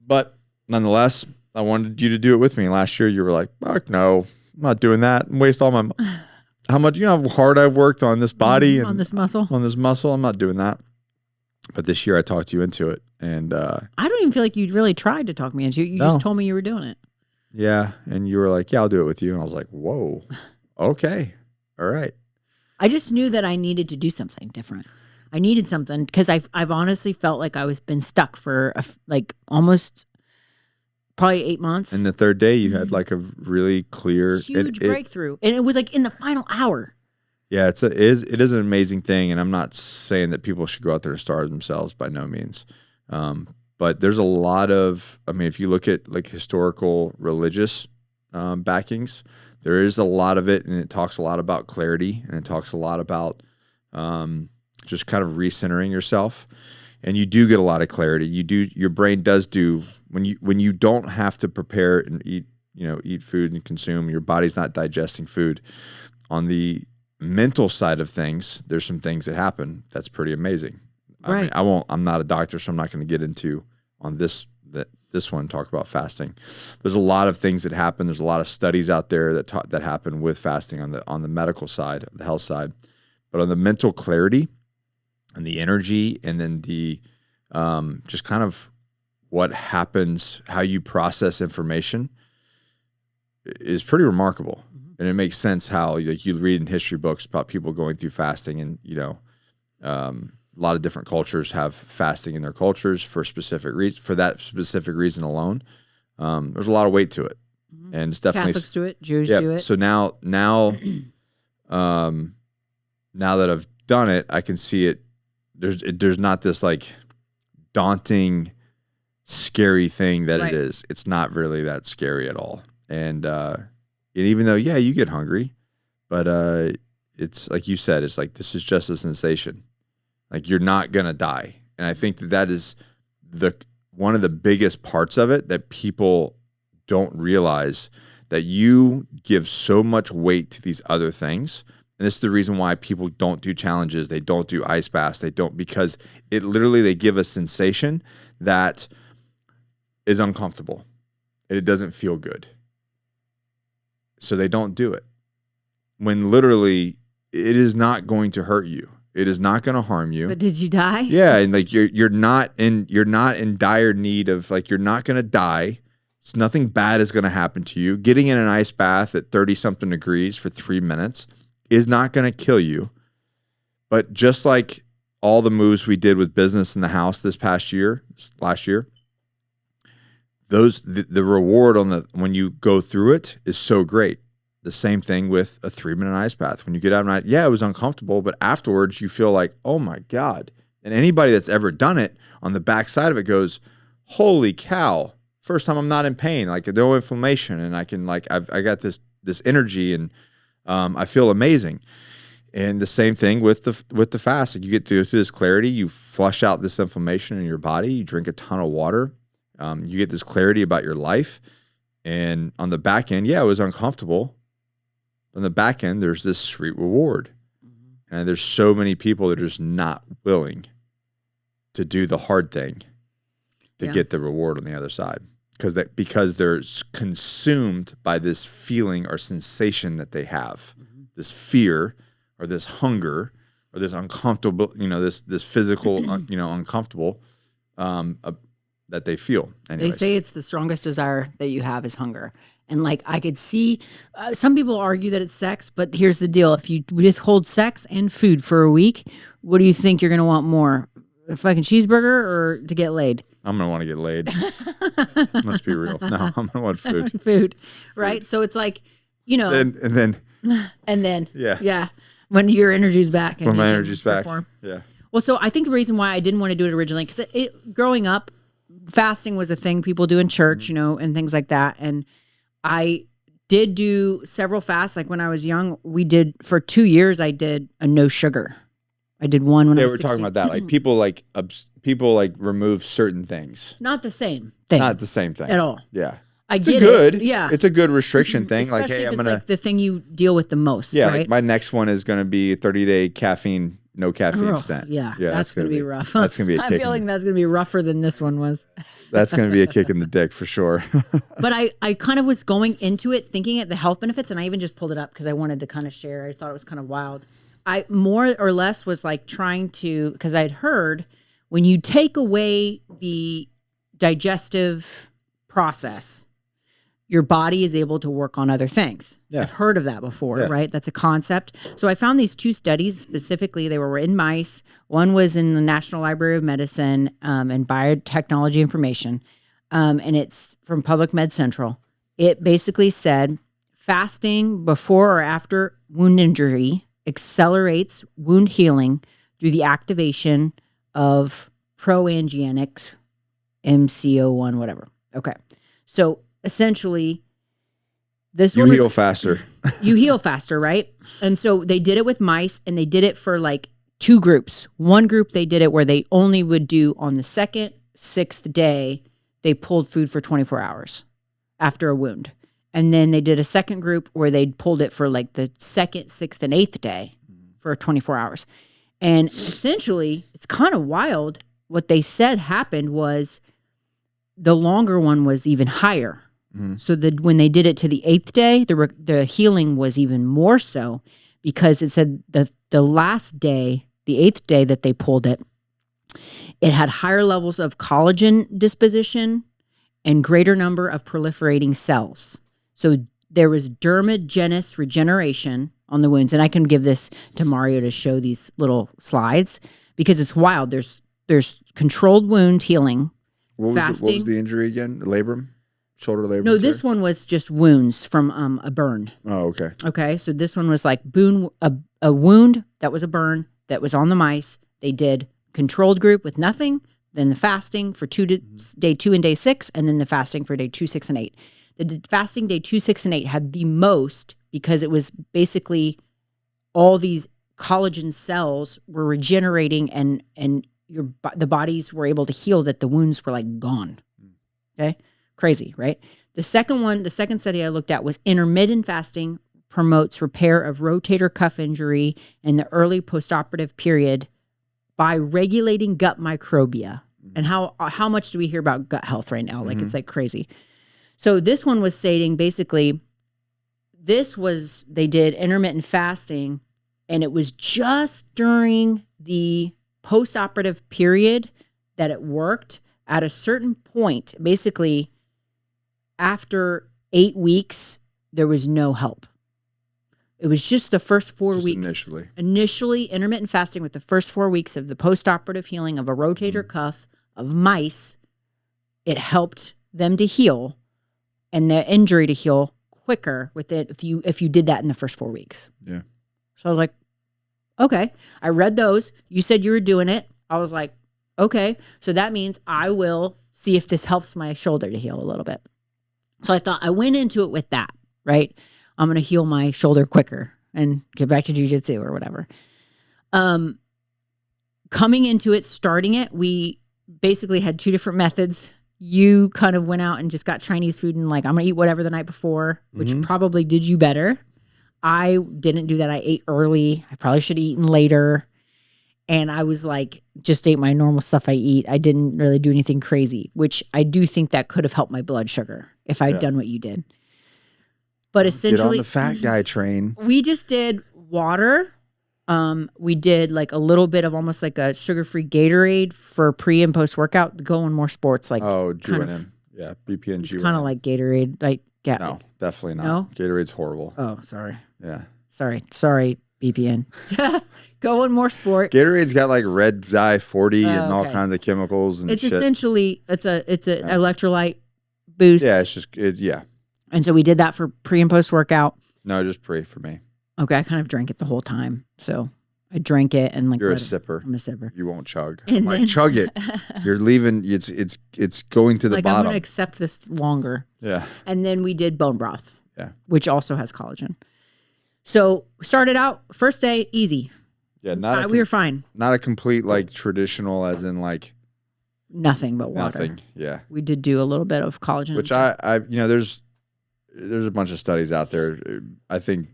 S1: But nonetheless, I wanted you to do it with me. And last year you were like, fuck no, I'm not doing that and waste all my, how much, you know, how hard I've worked on this body and
S2: on this muscle.
S1: I'm not doing that. But this year I talked you into it. And
S2: I don't even feel like you really tried to talk me into it. You just told me you were doing it.
S1: Yeah. And you were like, yeah, I'll do it with you. And I was like, whoa, okay. All right.
S2: I just knew that I needed to do something different. I needed something because I've honestly felt like I was been stuck for like almost probably 8 months.
S1: And the third day you had like a really clear
S2: huge breakthrough, and it was like in the final hour. Yeah,
S1: it is an amazing thing, and I'm not saying that people should go out there and starve themselves, by no means. But there's a lot of, I mean, if you look at like historical religious backings, there is a lot of it, and it talks a lot about clarity, and it talks a lot about just kind of recentering yourself. And you do get a lot of clarity. Your brain does do, when you don't have to prepare and eat food and consume, your body's not digesting food. On the mental side of things, there's some things that happen that's pretty amazing.
S2: Right.
S1: I mean, I'm not a doctor, so I'm not going to get into on this one, talk about fasting. There's a lot of things that happen. There's a lot of studies out there that happen with fasting on the medical side, the health side. But on the mental clarity and the energy, and then the just kind of what happens, how you process information is pretty remarkable. And it makes sense how like you read in history books about people going through fasting, and a lot of different cultures have fasting in their cultures for specific for that specific reason alone. There's a lot of weight to it, and it's definitely
S2: Catholics do it, Jews do it.
S1: So now that I've done it, I can see it. There's not this like daunting, scary thing that it is. It's not really that scary at all. And even though, you get hungry, but it's like you said, it's like, this is just a sensation. Like, you're not going to die. And I think that is one of the biggest parts of it that people don't realize, that you give so much weight to these other things. And this is the reason why people don't do challenges. They don't do ice baths. Because it literally, they give a sensation that is uncomfortable and it doesn't feel good. So they don't do it, when literally it is not going to hurt you. It is not going to harm you.
S2: But did you die?
S1: Yeah, and like you're not in dire need of, like, you're not going to die. It's nothing bad is going to happen to you. Getting in an ice bath at 30-something degrees for 3 minutes is not going to kill you. But just like all the moves we did with business in the house last year, the reward when you go through it is so great. The same thing with a 3-minute ice bath. When you get out and it was uncomfortable, but afterwards you feel like, oh my God. And anybody that's ever done it, on the backside of it goes, holy cow. First time I'm not in pain, like no inflammation, and I can I got this energy, and I feel amazing. And the same thing with the fast. Like, you get through this clarity, you flush out this inflammation in your body, you drink a ton of water. You get this clarity about your life. And on the back end, it was uncomfortable. On the back end, there's this sweet reward. And there's so many people that are just not willing to do the hard thing to get the reward on the other side. Because they're consumed by this feeling or sensation that they have. This fear or this hunger or this uncomfortable, this physical, uncomfortable that they feel. Anyways.
S2: They say it's the strongest desire that you have is hunger. And like, I could see some people argue that it's sex, but here's the deal. If you withhold sex and food for a week, what do you think you're going to want more? A fucking cheeseburger or to get laid?
S1: I'm going to want to get laid. Let's be real. No, I'm going to want food.
S2: Food, right? So it's like,
S1: And then.
S2: Yeah. When your energy's back. And
S1: when my energy's back. Yeah.
S2: Well, so I think the reason why I didn't want to do it originally, because growing up, fasting was a thing people do in church, and things like that. And I did do several fasts. Like when I was young, for 2 years, I did a no sugar. I did one when I was 16.
S1: We're talking about that. Like people remove certain things.
S2: Not the same thing.
S1: Not the same thing.
S2: At all.
S1: Yeah.
S2: It's
S1: a good restriction thing.
S2: Especially
S1: like, hey,
S2: if it's like the thing you deal with the most.
S1: Yeah.
S2: Right?
S1: Like my next one is going to be a 30-day no caffeine stint.
S2: Yeah. That's going to be rough.
S1: That's going to be a kick.
S2: I'm feeling that's going to be rougher than this one was.
S1: That's going to be a kick in the dick for sure.
S2: But I kind of was going into it thinking the health benefits, and I even just pulled it up because I wanted to kind of share. I thought it was kind of wild. I more or less was like trying to, because I'd heard when you take away the digestive process, your body is able to work on other things. Yeah. I've heard of that before, right? That's a concept. So I found these 2 studies specifically. They were in mice. One was in the National Library of Medicine and Biotechnology Information, and it's from Public Med Central. It basically said fasting before or after wound injury accelerates wound healing through the activation of proangiogenics, MCO1, whatever. Okay. So essentially,
S1: you heal faster.
S2: You heal faster, right? And so they did it with mice, and they did it for like 2 groups. One group, they did it where they only would do on the 2nd, 6th day, they pulled food for 24 hours after a wound. And then they did a second group where they pulled it for like the 2nd, 6th, and 8th day for 24 hours. And essentially, it's kind of wild. What they said happened was the longer one was even higher. So when they did it to the 8th day, the healing was even more so, because it said the last day, the 8th day that they pulled it, It had higher levels of collagen disposition and greater number of proliferating cells. So there was dermogenous regeneration on the wounds. And I can give this to Mario to show these little slides because it's wild. There's controlled wound healing, fasting.
S1: What was the injury again? Labrum? Shoulder labrum?
S2: No, this one was just wounds from a burn.
S1: Oh, okay.
S2: Okay, so this one was like a wound that was a burn that was on the mice. They did controlled group with nothing, then the fasting for day 2 and day 6, and then the fasting for day 2, 6, and 8. The fasting day 2, 6, and 8 had the most because it was basically all these collagen cells were regenerating and the bodies were able to heal that the wounds were like gone. Okay, crazy, right? The second study I looked at was intermittent fasting promotes repair of rotator cuff injury in the early postoperative period by regulating gut microbia. And how much do we hear about gut health right now? Like it's like crazy. So this one was stating basically they did intermittent fasting and it was just during the postoperative period that it worked. At a certain point, basically after 8 weeks, there was no help. It was just the first 4 weeks. Initially, intermittent fasting with the first 4 weeks of the postoperative healing of a rotator cuff of mice, it helped them to heal and the injury to heal quicker with it if you did that in the first 4 weeks.
S1: Yeah.
S2: So I was like, okay. I read those. You said you were doing it. I was like, okay. So that means I will see if this helps my shoulder to heal a little bit. So I thought I went into it with that, right? I'm going to heal my shoulder quicker and get back to jujitsu or whatever. Coming into it, starting it, we basically had 2 different methods. You kind of went out and just got Chinese food and like, I'm going to eat whatever the night before, which probably did you better. I didn't do that. I ate early. I probably should have eaten later. And I was like, just ate my normal stuff I eat. I didn't really do anything crazy, which I do think that could have helped my blood sugar if I'd done what you did. But essentially,
S1: get on the fat guy train.
S2: We just did water. We did like a little bit of almost like a sugar-free Gatorade for pre and post workout to go on more sports. Like
S1: GNM. Yeah, BP and
S2: It's kind of like Gatorade. Like
S1: no, definitely not.
S2: No?
S1: Gatorade's horrible.
S2: Oh, sorry.
S1: Yeah.
S2: Sorry, BPN. Go on more sport.
S1: Gatorade's got like red dye 40 and all kinds of chemicals and
S2: it's
S1: shit.
S2: Essentially it's an electrolyte boost.
S1: Yeah, it's just yeah.
S2: And so we did that for pre and post workout.
S1: No, just pre for me.
S2: Okay, I kind of drank it the whole time. So I drank it and like
S1: you're a sipper.
S2: I'm a sipper.
S1: You won't chug. I'm like, chug it. You're leaving. It's going to the
S2: like,
S1: bottom.
S2: I'm going to accept this longer.
S1: Yeah.
S2: And then we did bone broth.
S1: Yeah.
S2: Which also has collagen. So started out first day easy.
S1: Yeah,
S2: we were fine.
S1: Not a complete like traditional, as in like
S2: nothing but water.
S1: Nothing. Yeah.
S2: We did do a little bit of collagen,
S1: which I there's a bunch of studies out there. I think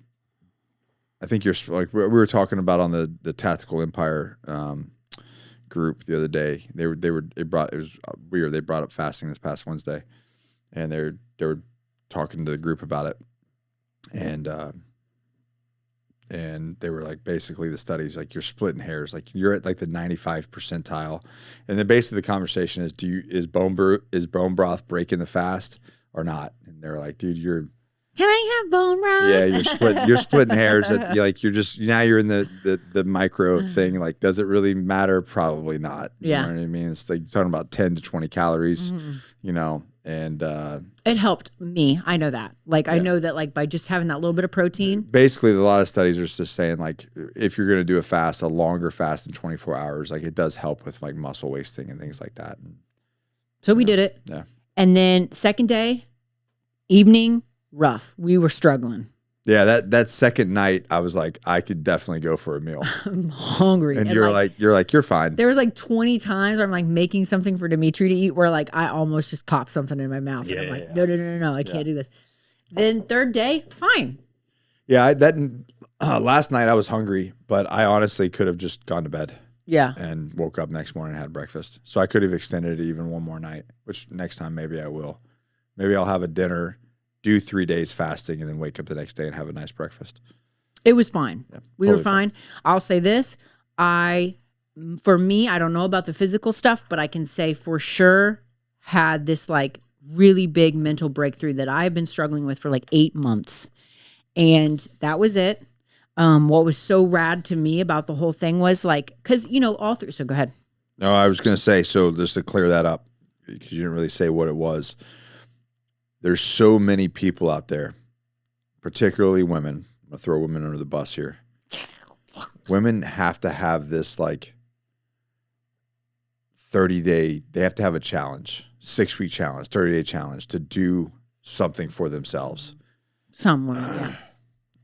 S1: you're like we were talking about on the Tactical Empire group the other day. It was weird. They brought up fasting this past Wednesday, and they were talking to the group about it, and they were like, basically the studies, like you're splitting hairs, like you're at like the 95 percentile, and then basically the conversation is, is bone broth breaking the fast or not? And they're like, dude,
S2: can I have bone broth?
S1: Yeah, you're splitting hairs. You're in the micro thing. Like, does it really matter? Probably not. You know what I mean? It's like you're talking about 10 to 20 calories, and
S2: it helped me. I know that. Like, I know that like by just having that little bit of protein.
S1: Basically, a lot of studies are just saying like, if you're going to do a longer fast than 24 hours, like it does help with like muscle wasting and things like that.
S2: So we did it.
S1: Yeah.
S2: And then second day, evening, rough. We were struggling.
S1: Yeah, that second night, I was like, I could definitely go for a meal.
S2: I'm hungry.
S1: And you're fine.
S2: There was like 20 times where I'm like making something for Dimitri to eat where like I almost just popped something in my mouth. And I'm like, no, I can't do this. Then third day, fine.
S1: Yeah, last night I was hungry, but I honestly could have just gone to bed.
S2: Yeah.
S1: And woke up next morning and had breakfast. So I could have extended it even one more night, which next time maybe I will. Maybe I'll have a dinner, do 3 days fasting, and then wake up the next day and have a nice breakfast.
S2: It was fine.
S1: Yeah,
S2: we were fine. I'll say this. I for me, I don't know about the physical stuff, but I can say for sure had this like really big mental breakthrough that I've been struggling with for like 8 months. And that was it. What was so rad to me about the whole thing was like, because, you know, all through, so go ahead.
S1: No, I was going to say, so just to clear that up, because you didn't really say what it was. There's so many people out there, particularly women. I'm going to throw women under the bus here. Women have to have this like 30-day, they have to have a challenge, 6-week challenge, 30-day challenge to do something for themselves.
S2: Some women, yeah.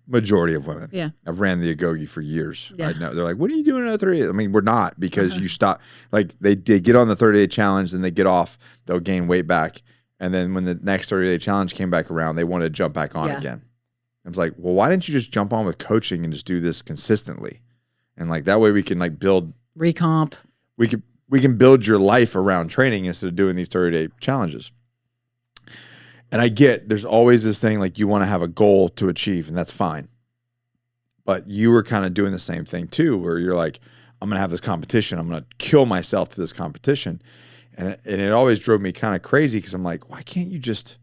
S1: Majority of women.
S2: Yeah.
S1: I've ran the Agoge for years.
S2: Yeah.
S1: I know. They're like, what are you doing at 30 days? I mean, we're not, because you stop. Like they get on the 30-day challenge, and they get off, they'll gain weight back. And then when the next 30-day challenge came back around, they wanted to jump back on again. I was like, well, why didn't you just jump on with coaching and just do this consistently? And like that way we can like build.
S2: Recomp.
S1: We can build your life around training instead of doing these 30-day challenges. And I get there's always this thing like you want to have a goal to achieve, and that's fine. But you were kind of doing the same thing too, where you're like, I'm going to have this competition. I'm going to kill myself to this competition. And it always drove me kind of crazy, because I'm like, why can't you just,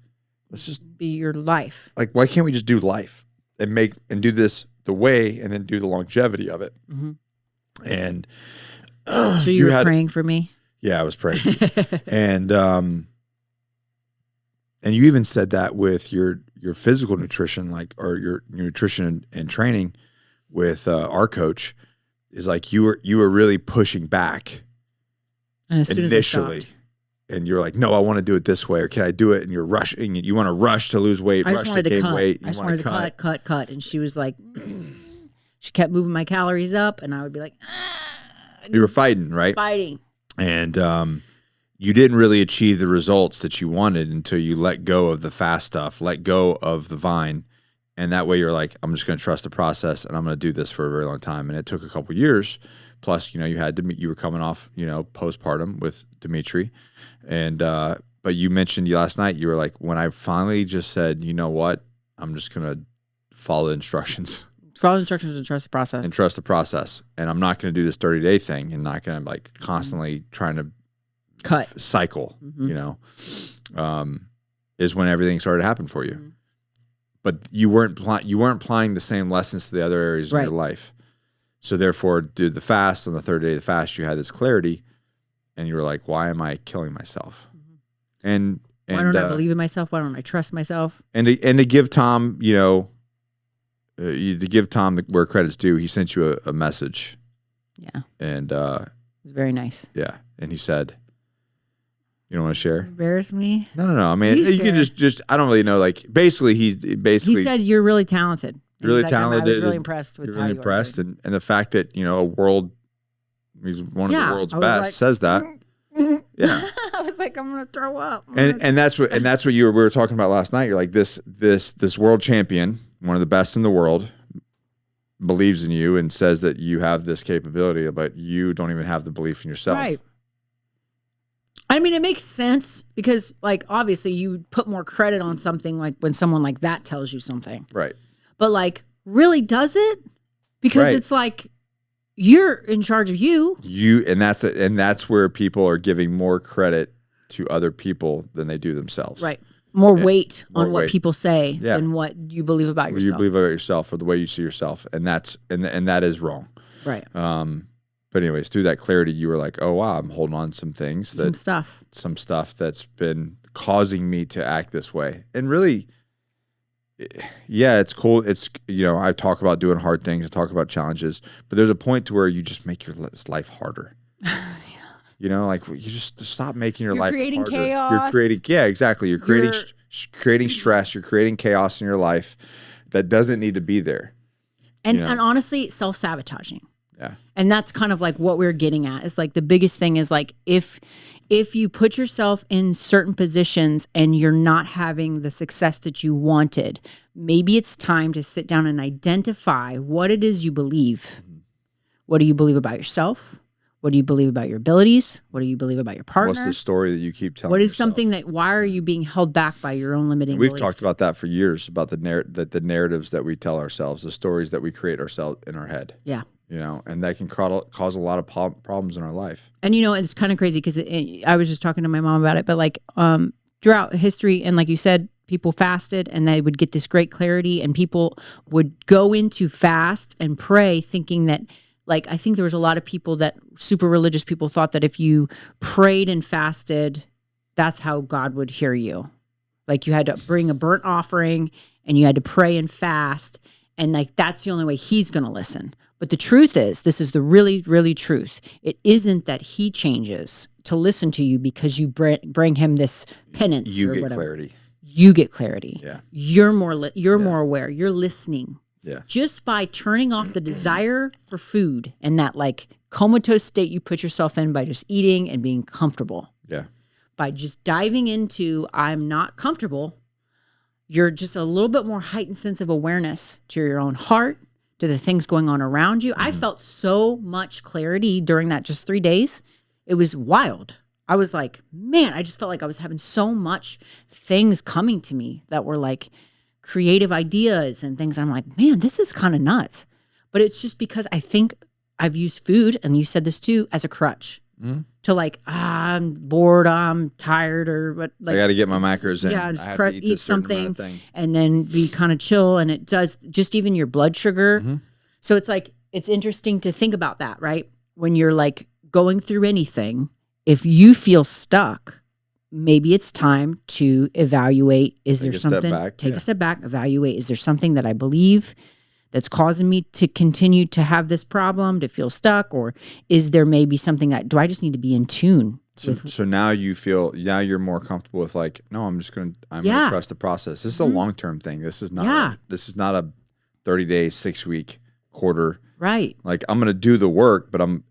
S1: let's just
S2: be your life.
S1: Like, why can't we just do life and do this the way, and then do the longevity of it?
S2: Mm-hmm.
S1: And
S2: so you were praying for me?
S1: Yeah, I was praying. And you even said that with your physical nutrition, like, or your nutrition and training with our coach, is like you were really pushing back initially. And you're like, no, I want to do it this way, or can I do it? And you're rushing, and you want to rush to lose weight, rush to gain weight.
S2: I just wanted to cut. And she was like, she kept moving my calories up, and I would be like,
S1: you were fighting, right?
S2: Fighting.
S1: And you didn't really achieve the results that you wanted until you let go of the fast stuff, let go of the vine. And that way you're like, I'm just going to trust the process, and I'm going to do this for a very long time. And it took a couple years. Plus, you know, you were coming off, you know, postpartum with Dimitri. And, but you mentioned last night, you were like, when I finally just said, you know what, I'm just going to follow the instructions.
S2: Follow the instructions and trust the process.
S1: And trust the process. And I'm not going to do this 30-day thing, and not going to like constantly trying to cycle, you know, is when everything started to happen for you. But you weren't applying the same lessons to the other areas of your life. So therefore, did the fast, on the third day of the fast, you had this clarity, and you were like, why am I killing myself? And why
S2: don't I believe in myself? Why don't I trust myself?
S1: And to give Tom, you know, to give Tom where credit's due, he sent you a message.
S2: Yeah.
S1: And
S2: it was very nice.
S1: Yeah. And he said, you don't want to share?
S2: Embarrass me?
S1: No. I mean, you can just, I don't really know. Like, basically, he
S2: said, you're really talented.
S1: Really talented.
S2: I was really impressed with how you
S1: impressed. And the fact that, you know, he's one of the world's best, like, says that. Yeah.
S2: I was like, I'm going to throw up.
S1: And that's what we were talking about last night. You're like, this world champion, one of the best in the world, believes in you and says that you have this capability, but you don't even have the belief in yourself.
S2: Right. I mean, it makes sense, because, like, obviously you put more credit on something like when someone like that tells you something.
S1: Right.
S2: But, like, really does it? Because it's like, you're in charge of you. And that's where people are giving more credit to other people than they do themselves. Right. More weight on what people say than what you believe about yourself.
S1: You believe about yourself, or the way you see yourself. And that is wrong.
S2: Right.
S1: But anyways, through that clarity, you were like, oh, wow, I'm holding on to some things. Some stuff that's been causing me to act this way. And really, yeah, it's cool. It's, you know, I talk about doing hard things. I talk about challenges. But there's a point to where you just make your life harder. You know, like, you just stop making your life harder. You're creating chaos. You're creating, yeah, exactly. You're creating stress. You're creating chaos in your life that doesn't need to be there.
S2: And honestly, self-sabotaging.
S1: Yeah.
S2: And that's kind of like what we're getting at. It's like the biggest thing is like, if you put yourself in certain positions and you're not having the success that you wanted, maybe it's time to sit down and identify what it is you believe. What do you believe about yourself? What do you believe about your abilities? What do you believe about your partner?
S1: What's the story that you keep telling
S2: What is
S1: yourself?
S2: something why are you being held back by your own limiting
S1: We've
S2: beliefs?
S1: talked about that for years, about the narratives that we tell ourselves, the stories that we create ourselves in our head.
S2: Yeah.
S1: you know, and that can cause a lot of problems in our life.
S2: And, you know, it's kind of crazy because I was just talking to my mom about it, but like throughout history, and like you said, people fasted and they would get this great clarity, and people would go into fast and pray thinking that, like, I think there was a lot of people that super religious people thought that if you prayed and fasted, that's how God would hear you. Like you had to bring a burnt offering and you had to pray and fast. And like, that's the only way he's going to listen. But the truth is, this is the really, really truth. It isn't that he changes to listen to you because you bring him this penance.
S1: You
S2: or
S1: get
S2: whatever.
S1: clarity.
S2: You get clarity.
S1: Yeah.
S2: You're more more aware. You're listening.
S1: Yeah.
S2: Just by turning off the desire for food and that like comatose state you put yourself in by just eating and being comfortable.
S1: Yeah.
S2: By just diving into I'm not comfortable, you're just a little bit more heightened sense of awareness to your own heart, to the things going on around you. I felt so much clarity during that just 3 days. It was wild. I was like, man, I just felt like I was having so much things coming to me that were like creative ideas and things. I'm like, man, this is kind of nuts. But it's just because I think I've used food, and you said this too, as a crutch. To like, I'm bored, I'm tired, or what. Like,
S1: I got to get my macros in.
S2: Yeah, just
S1: I have to
S2: eat something
S1: thing.
S2: and then be kind of chill. And it does just even your blood sugar. So it's like, it's interesting to think about that, right? When you're like going through anything, if you feel stuck, maybe it's time to evaluate. Is there something? Take a step back, evaluate. Is there something that I believe that's causing me to continue to have this problem, to feel stuck? Or is there maybe something that, do I just need to be in tune?
S1: So now you're more comfortable with like, no, I'm going to trust the process. This is a long-term thing. This is not a 30-day, 6-week, quarter.
S2: Right.
S1: Like I'm going to do the work, but and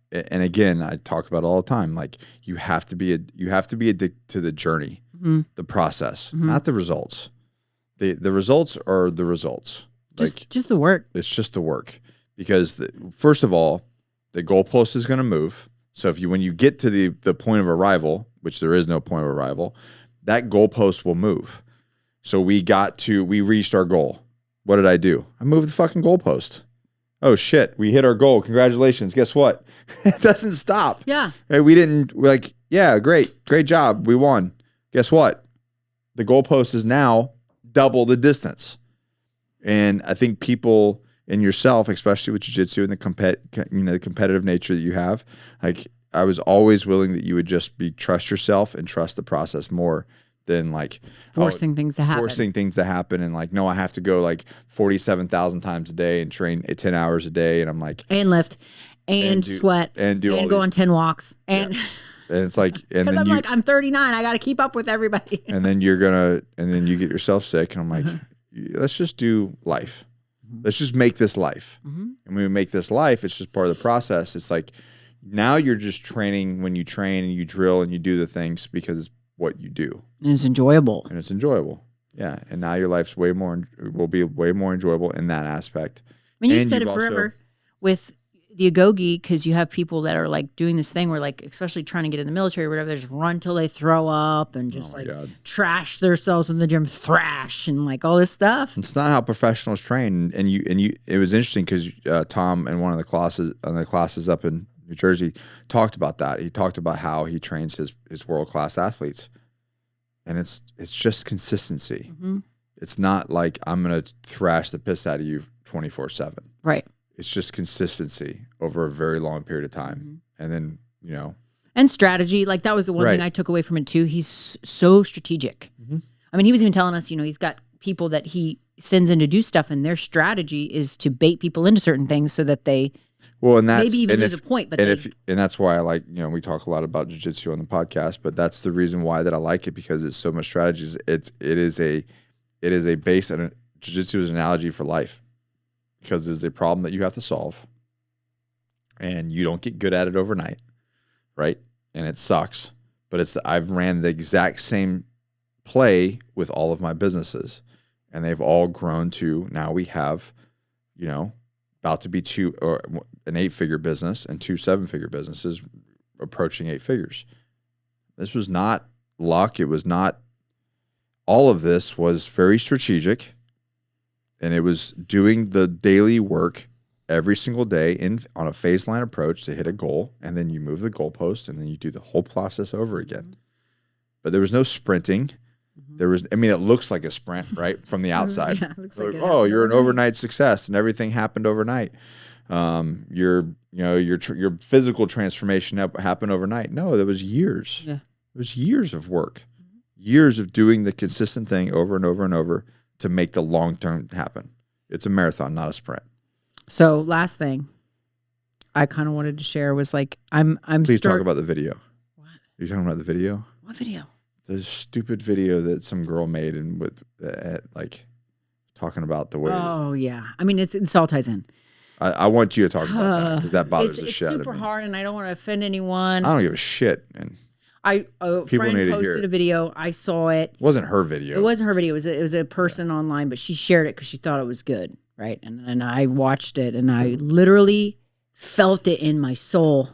S1: again, I talk about it all the time. Like you have to be addicted to the journey, the process, not the results. The results are the results.
S2: Just the work.
S1: It's just the work, because first of all, the goalpost is going to move. So when you get to the point of arrival, which there is no point of arrival, that goalpost will move. So we reached our goal. What did I do? I moved the fucking goalpost. Oh shit, we hit our goal. Congratulations. Guess what? It doesn't stop.
S2: Yeah.
S1: Hey, great job. We won. Guess what? The goalpost is now double the distance. And I think people and yourself, especially with jiu-jitsu and the competitive nature that you have, like I was always willing that you would just trust yourself and trust the process more than like
S2: forcing things to happen.
S1: And like, no, I have to go like 47,000 times a day and train 10 hours a day. And I'm like,
S2: and lift and sweat and go on 10 walks. And
S1: it's like, and
S2: because I'm 39, I got to keep up with everybody.
S1: And then you get yourself sick. And I'm like, let's just do life. Let's just make this life. And when we make this life, it's just part of the process. It's like now you're just training when you train and you drill and you do the things because it's what you do.
S2: And it's enjoyable.
S1: Yeah. And now your life's will be way more enjoyable in that aspect.
S2: I mean, you've said it forever with the Agoge, because you have people that are like doing this thing where like, especially trying to get in the military or whatever, they just run till they throw up and just trash themselves in the gym, thrash and like all this stuff.
S1: It's not how professionals train. And it was interesting because Tom in one of the classes up in New Jersey talked about that. He talked about how he trains his world-class athletes. And it's just consistency. It's not like I'm going to thrash the piss out of you 24/7.
S2: Right.
S1: It's just consistency over a very long period of time. And then,
S2: and strategy. Like that was the one thing I took away from it too. He's so strategic. I mean, he was even telling us, he's got people that he sends in to do stuff, and their strategy is to bait people into certain things so that they maybe even lose a point. But
S1: and that's why I like, we talk a lot about jiu-jitsu on the podcast, but that's the reason why that I like it, because it's so much strategies. It is a base, and jiu-jitsu is an analogy for life. Because there's a problem that you have to solve, and you don't get good at it overnight, right? And it sucks. But I've ran the exact same play with all of my businesses, and they've all grown to now we have, about to be an 8-figure business and 2 7-figure businesses approaching 8 figures. This was not luck. It was not. All of this was very strategic. And it was doing the daily work every single day on a phase line approach to hit a goal, and then you move the goalpost, and then you do the whole process over again. But there was no sprinting. There was, I mean, it looks like a sprint, right, from the outside.
S2: Yeah, it looks like
S1: oh, you're an overnight success, and everything happened overnight. Your physical transformation happened overnight. No, there was years. Yeah. It was years of work, years of doing the consistent thing over and over and over to make the long term happen. It's a marathon, not a sprint.
S2: So last thing I kind of wanted to share was like,
S1: Please talk about the video. What? Are you talking about the video?
S2: What video?
S1: The stupid video that some girl made and with like talking about the way.
S2: Oh yeah. I mean, it all ties in.
S1: I want you to talk about that because that bothers the shit out of me.
S2: It's super hard, and I don't want to offend anyone.
S1: I don't give a shit, man.
S2: A friend posted a video. I saw it.
S1: It wasn't her video.
S2: It wasn't her video. It was a person online, but she shared it because she thought it was good, right? And I watched it, and I literally felt it in my soul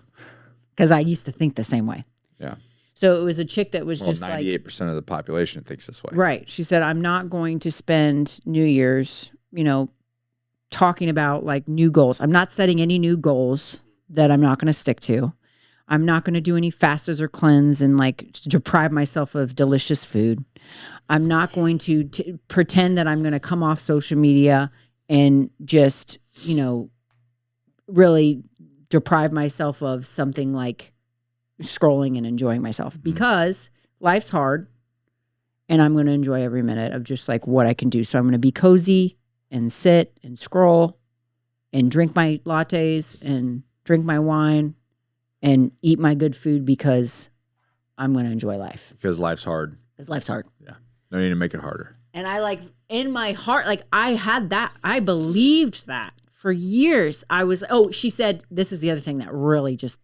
S2: because I used to think the same way.
S1: Yeah.
S2: So it was a chick that was just
S1: 98% of the population thinks this way.
S2: Right. She said, I'm not going to spend New Year's, talking about like new goals. I'm not setting any new goals that I'm not going to stick to. I'm not going to do any fasts or cleanse and like deprive myself of delicious food. I'm not going to pretend that I'm going to come off social media and just, really deprive myself of something like scrolling and enjoying myself because life's hard and I'm going to enjoy every minute of just like what I can do. So I'm going to be cozy and sit and scroll and drink my lattes and drink my wine and eat my good food because I'm going to enjoy life.
S1: Because life's hard.
S2: Because life's hard.
S1: Yeah. No need to make it harder.
S2: And I like in my heart, like I had that, I believed that for years. She said, this is the other thing that really just,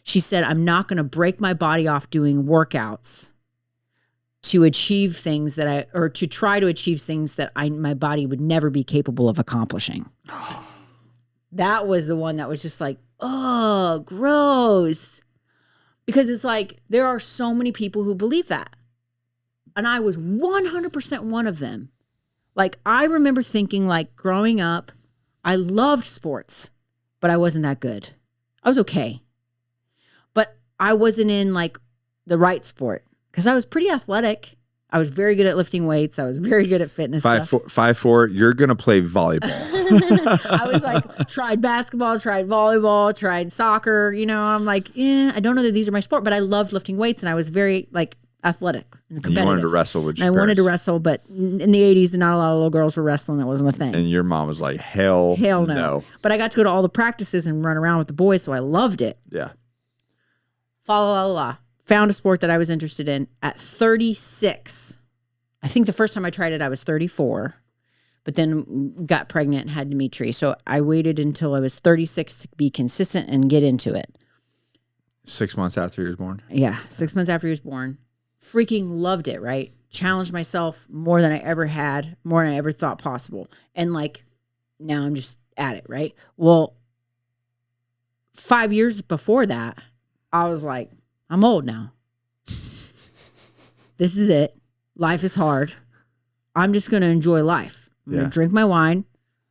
S2: she said, I'm not going to break my body off doing workouts to achieve things to try to achieve things that my body would never be capable of accomplishing. That was the one that was just like, oh, gross. Because it's like, there are so many people who believe that. And I was 100% one of them. Like, I remember thinking like growing up, I loved sports, but I wasn't that good. I was okay. But I wasn't in like the right sport. Because I was pretty athletic. I was very good at lifting weights. I was very good at fitness stuff.
S1: 5'4", you're going to play volleyball.
S2: I was like, tried basketball, tried volleyball, tried soccer. I'm like, I don't know that these are my sport, but I loved lifting weights and I was very like athletic and competitive.
S1: You wanted to wrestle with your
S2: parents. I wanted to
S1: wrestle,
S2: but in the 80s, not a lot of little girls were wrestling. That wasn't a thing.
S1: And your mom was like, hell no.
S2: But I got to go to all the practices and run around with the boys, so I loved it.
S1: Yeah.
S2: Found a sport that I was interested in at 36. I think the first time I tried it, I was 34, but then got pregnant and had Dimitri. So I waited until I was 36 to be consistent and get into it.
S1: 6 months after he was born?
S2: Yeah, 6 months after he was born. Freaking loved it, right? Challenged myself more than I ever had, more than I ever thought possible. And like, now I'm just at it, right? Well, 5 years before that, I was like, I'm old now. This is it. Life is hard. I'm just going to enjoy life. I'm going to drink my wine.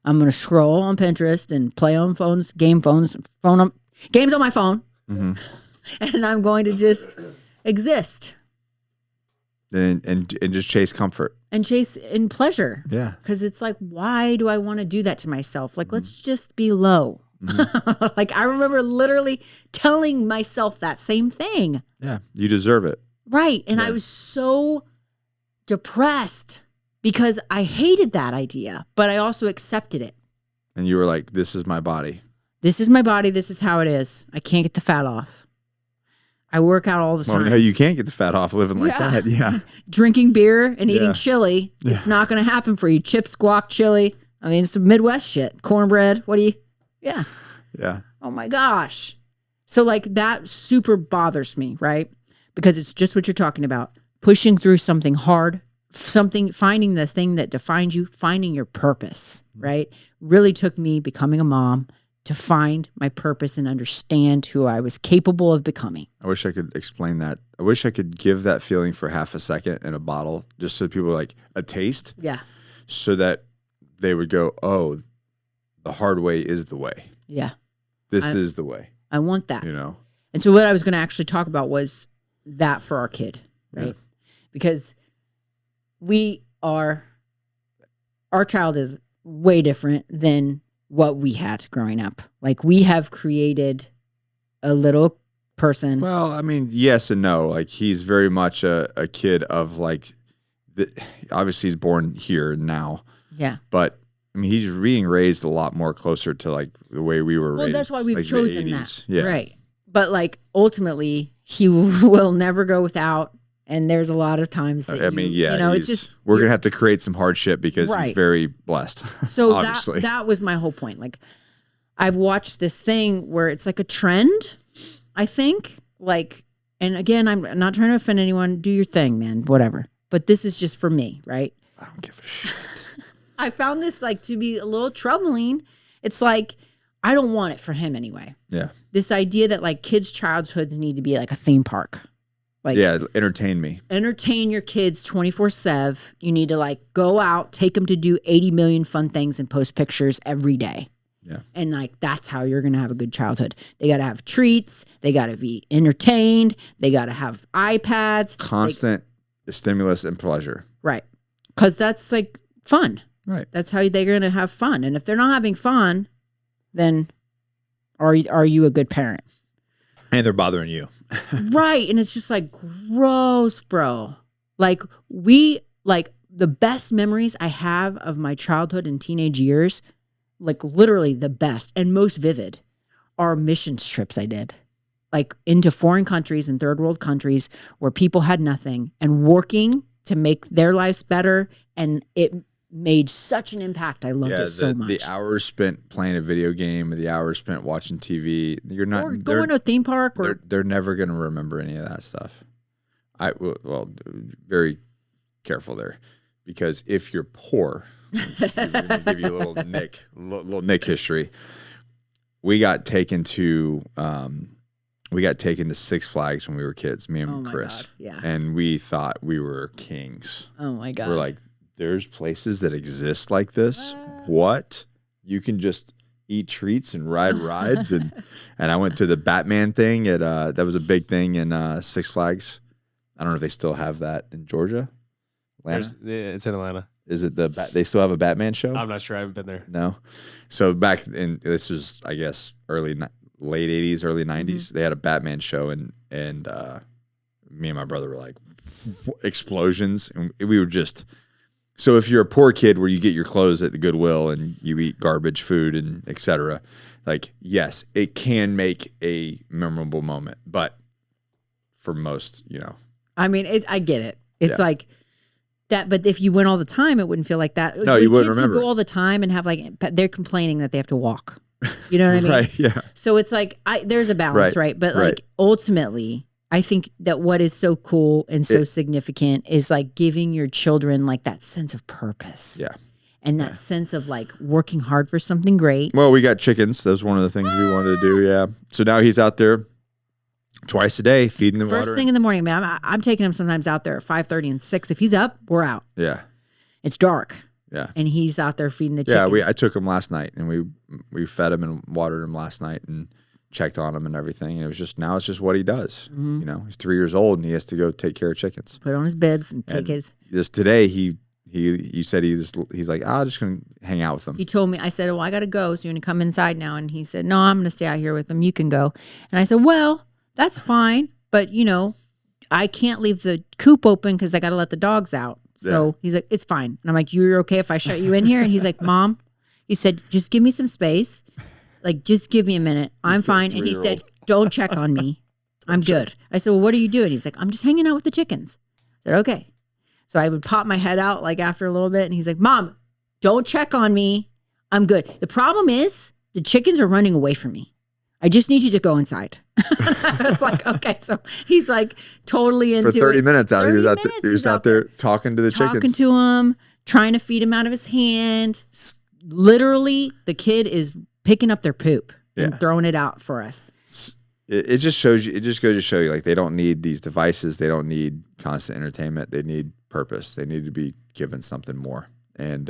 S2: I'm going to scroll on Pinterest and play on games on my phone. Mm-hmm. And I'm going to just exist.
S1: And just chase comfort.
S2: And chase in pleasure.
S1: Yeah.
S2: Because it's like, why do I want to do that to myself? Like, let's just be low. Mm-hmm. Like, I remember literally telling myself that same thing.
S1: Yeah, you deserve it.
S2: Right. And I was so depressed because I hated that idea, but I also accepted it.
S1: And you were like, this is my body.
S2: This is my body. This is how it is. I can't get the fat off. I work out all the time.
S1: Well, no, you can't get the fat off living like that. Yeah.
S2: Drinking beer and eating chili. Yeah. It's not going to happen for you. Chips, guac, chili. I mean, it's the Midwest shit. Cornbread. What do you... Yeah.
S1: Yeah.
S2: Oh my gosh. So like that super bothers me, right? Because it's just what you're talking about. Pushing through something hard, finding the thing that defines you, finding your purpose, right? Really took me becoming a mom to find my purpose and understand who I was capable of becoming.
S1: I wish I could explain that. I wish I could give that feeling for half a second in a bottle, just so people like a taste.
S2: Yeah.
S1: So that they would go, oh, the hard way is the way.
S2: Yeah.
S1: This is the way.
S2: I want that.
S1: You know?
S2: And so what I was going to actually talk about was that for our kid, right? Yeah. Because our child is way different than what we had growing up. Like, we have created a little person.
S1: Well, I mean, yes and no. Like, he's very much a kid of like, obviously he's born here now.
S2: Yeah.
S1: But I mean, he's being raised a lot more closer to like the way we were raised.
S2: Well, that's why we've
S1: like
S2: chosen that.
S1: Yeah.
S2: Right. But like, ultimately, he will never go without. And there's a lot of times that it's just,
S1: we're going to have to create some hardship because
S2: right.
S1: he's very blessed.
S2: So
S1: obviously.
S2: that was my whole point. Like, I've watched this thing where it's like a trend, I think. Like, and again, I'm not trying to offend anyone. Do your thing, man, whatever. But this is just for me, right?
S1: I don't give a shit.
S2: I found this like to be a little troubling. It's like, I don't want it for him anyway.
S1: Yeah.
S2: This idea that like kids' childhoods need to be like a theme park. Like,
S1: yeah, entertain me.
S2: Entertain your kids 24/7. You need to like go out, take them to do 80 million fun things and post pictures every day.
S1: Yeah.
S2: And like, that's how you're going to have a good childhood. They got to have treats. They got to be entertained. They got to have iPads.
S1: Constant stimulus and pleasure.
S2: Right. Because that's like fun.
S1: Right.
S2: That's how they're going to have fun. And if they're not having fun, then are you a good parent?
S1: And they're bothering you.
S2: Right. And it's just like, gross, bro. Like, the best memories I have of my childhood and teenage years, like literally the best and most vivid, are missions trips I did. Like, into foreign countries and third world countries where people had nothing and working to make their lives better. And it made such an impact. I loved it so much.
S1: The hours spent playing a video game, the hours spent watching TV, you're not
S2: or going to a theme park, or
S1: they're never going to remember any of that stuff. Well, very careful there, because if you're poor, I'm going to give you a little Nick history. We got taken to Six Flags when we were kids, me and Chris.
S2: God. Yeah.
S1: And we thought we were kings.
S2: Oh my God.
S1: We're like, there's places that exist like this. What? You can just eat treats and ride rides. and I went to the Batman thing at that was a big thing in Six Flags. I don't know if they still have that in Georgia. Atlanta?
S3: It's in Atlanta.
S1: Is it they still have a Batman show?
S3: I'm not sure. I haven't been there.
S1: No. So back in, this was, I guess, late 80s, early 90s, they had a Batman show, and me and my brother were like, explosions. And we were just, so if you're a poor kid where you get your clothes at the Goodwill and you eat garbage food and et cetera, like, yes, it can make a memorable moment. But for most,
S2: I mean, I get it. It's like that, but if you went all the time, it wouldn't feel like that.
S1: No, you wouldn't remember.
S2: Kids who go all the time and have they're complaining that they have to walk. You know what I mean?
S1: Right, yeah.
S2: So it's like, there's a balance, right? But like, ultimately, I think that what is so cool and so significant is like giving your children like that sense of purpose.
S1: Yeah.
S2: And that sense of like working hard for something great.
S1: Well, we got chickens. That was one of the things we wanted to do. Yeah. So now he's out there twice a day feeding the water.
S2: First thing in the morning, man. I'm taking him sometimes out there at 5:30 and 6. If he's up, we're out.
S1: Yeah.
S2: It's dark.
S1: Yeah.
S2: And he's out there feeding the chickens.
S1: Yeah, I took him last night, and we fed him and watered him last night and checked on him and everything. And it's just what he does.
S2: Mm-hmm.
S1: He's 3 years old and he has to go take care of chickens.
S2: Put on his bibs and take his.
S1: Just today, you said he's like, I'm just gonna hang out with them.
S2: He told me, I said, well, I gotta go, so you're gonna come inside now. And he said, no, I'm gonna stay out here with them. You can go. And I said, well, that's fine, but I can't leave the coop open because I gotta let the dogs out. So he's like, it's fine. And I'm like, you're okay if I shut you in here? And he's like, Mom, he said, just give me some space. Like, just give me a minute. I'm fine. And he said, don't check on me. I'm good. I said, well, what are you doing? He's like, I'm just hanging out with the chickens. I said, okay. So I would pop my head out like after a little bit. And he's like, Mom, don't check on me. I'm good. The problem is the chickens are running away from me. I just need you to go inside. I was like, okay. So he's like totally into it.
S1: For 30 minutes out, he was out there talking to the chickens.
S2: Talking to him, trying to feed him out of his hand. Literally, the kid is picking up their poop and throwing it out for us.
S1: It just shows you. It just goes to show you, like, they don't need these devices. They don't need constant entertainment. They need purpose. They need to be given something more. And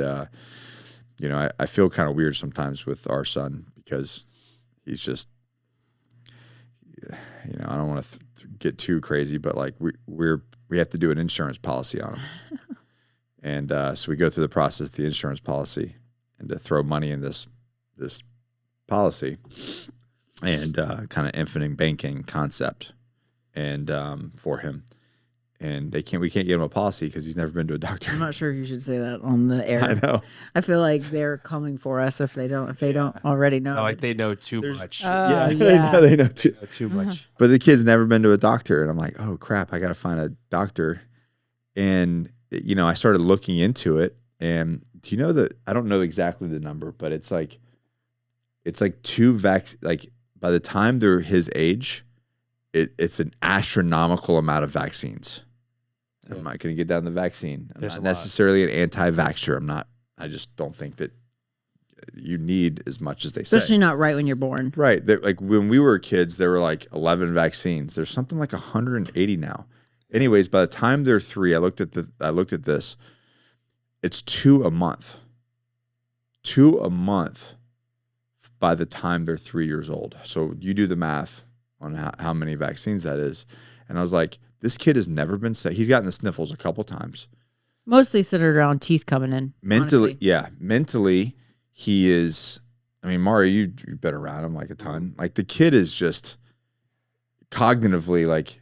S1: you know, I feel kind of weird sometimes with our son because he's just, you know, I don't want to get too crazy, but like we have to do an insurance policy on him. And so we go through the process of the insurance policy and to throw money in this policy and kind of infinite banking concept and for him. And we can't get him a policy because he's never been to a doctor.
S2: I'm not sure if you should say that on the air.
S1: I know.
S2: I feel like they're coming for us if they don't already know.
S3: Like they know too much.
S2: Yeah.
S1: They know too.
S3: They know too much.
S1: But the kid's never been to a doctor, and I'm like, oh crap, I got to find a doctor. And you know, I started looking into it, and do you know that I don't know exactly the number, but it's like like by the time they're his age, it's an astronomical amount of vaccines. Yeah. I'm not going to get down the vaccine. I'm not necessarily an anti-vaxxer. I just don't think that you need as much as they say.
S2: Especially not right when you're born.
S1: Right. Like when we were kids, there were like 11 vaccines. There's something like 180 now. Anyways, by the time they're 3, I looked at this. It's 2 a month. 2 a month by the time they're 3 years old. So you do the math on how many vaccines that is. And I was like, this kid has never been sick. He's gotten the sniffles a couple times.
S2: Mostly centered around teeth coming in.
S1: Mentally,
S2: honestly.
S1: yeah. Mentally, he is, I mean, Mario, you've been around him like a ton. Like the kid is just cognitively like...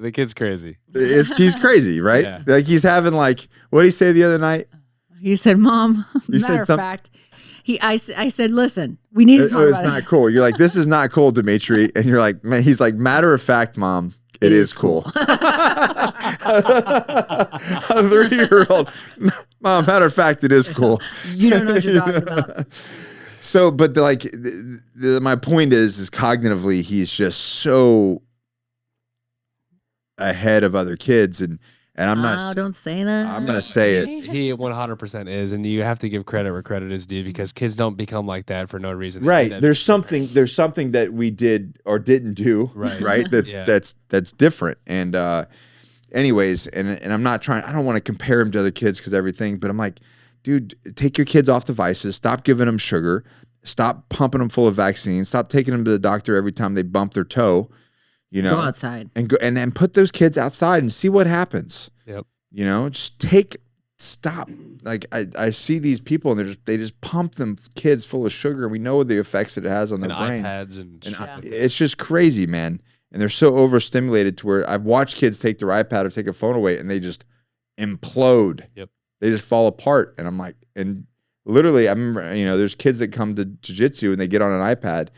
S3: The kid's crazy.
S1: He's crazy, right?
S3: Yeah.
S1: Like he's having like, what did he say the other night?
S2: You said, Mom, matter of fact, I said, listen, we need to talk about it.
S1: It's not cool. You're like, this is not cool, Dimitri. And you're like, man, he's like, matter of fact, Mom, it is cool. A 3-year-old, Mom, matter of fact, it is cool.
S2: You don't know what you're talking about.
S1: So, but my point is cognitively, he's just so ahead of other kids. And I'm not.
S2: Don't say that.
S1: I'm going to say it.
S3: He 100% is, and you have to give credit where credit is due because kids don't become like that for no reason.
S1: Right. There's something that we did or didn't do. Right. That's different. And anyways, and I'm not trying. I don't want to compare him to other kids because everything. But I'm like, dude, take your kids off devices. Stop giving them sugar. Stop pumping them full of vaccines. Stop taking them to the doctor every time they bump their toe. You know,
S2: go outside
S1: and then put those kids outside and see what happens.
S3: Yep.
S1: You know, just stop. Like I see these people and they just pump them kids full of sugar, and we know the effects that it has on their brain.
S3: iPads and
S1: it's just crazy, man. And they're so overstimulated to where I've watched kids take their iPad or take a phone away and they just implode.
S3: Yep.
S1: They just fall apart. And I'm like, and literally, I remember, you know, there's kids that come to jiu-jitsu and they get on an iPad,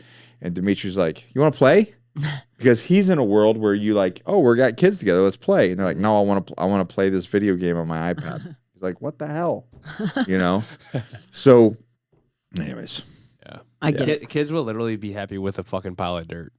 S1: and Dimitri's like, "You want to play?" Because he's in a world where you like, oh, we got kids together, let's play. And they're like, no, I want to play this video game on my iPad. He's like, what the hell? You know? So, anyways.
S3: Yeah.
S2: I get it.
S3: Kids will literally be happy with a fucking pile of dirt.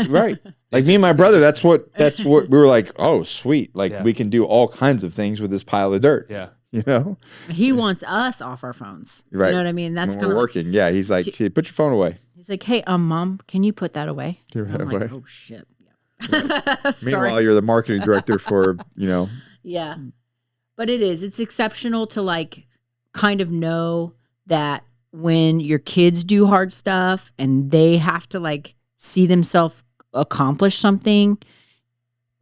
S1: Right. Like me and my brother, that's what we were like, oh, sweet. Like we can do all kinds of things with this pile of dirt.
S3: Yeah.
S1: You know?
S2: He wants us off our phones.
S1: Right.
S2: You know what I mean? That's
S1: when we're working. Yeah. He's like, hey, put your phone away.
S2: He's like, hey, Mom, can you put that away?
S1: I'm
S2: like, oh shit. Yeah.
S1: Meanwhile, you're the marketing director for, you know.
S2: Yeah. But it's exceptional to like kind of know that when your kids do hard stuff and they have to like see themselves accomplish something,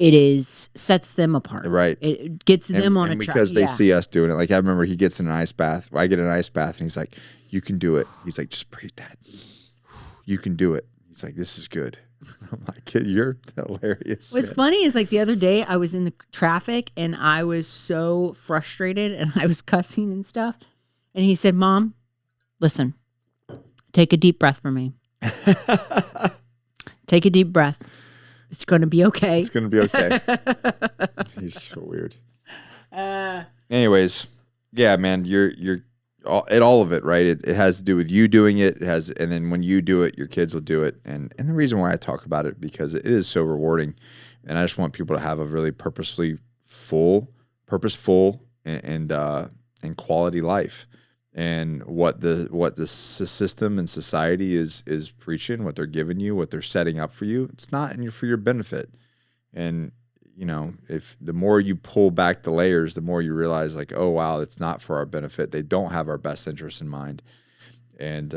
S2: sets them apart.
S1: Right.
S2: It gets them on a track.
S1: Because they see us doing it. Like I remember he gets in an ice bath. I get in an ice bath and he's like, you can do it. He's like, just breathe that. You can do it. He's like, this is good. I'm like, kid, you're hilarious.
S2: What's funny is like the other day I was in the traffic and I was so frustrated and I was cussing and stuff. And he said, Mom, listen, take a deep breath for me. Take a deep breath. It's going to be okay.
S1: It's going to be okay. He's so weird. Anyways, yeah, man, you're all of it, right? It has to do with you doing it. And then when you do it, your kids will do it. And the reason why I talk about it, because it is so rewarding. And I just want people to have a really purposeful and quality life. And what the system and society is preaching, what they're giving you, what they're setting up for you, it's not for your benefit. And you know, if the more you pull back the layers, the more you realize like, oh, wow, it's not for our benefit. They don't have our best interests in mind. And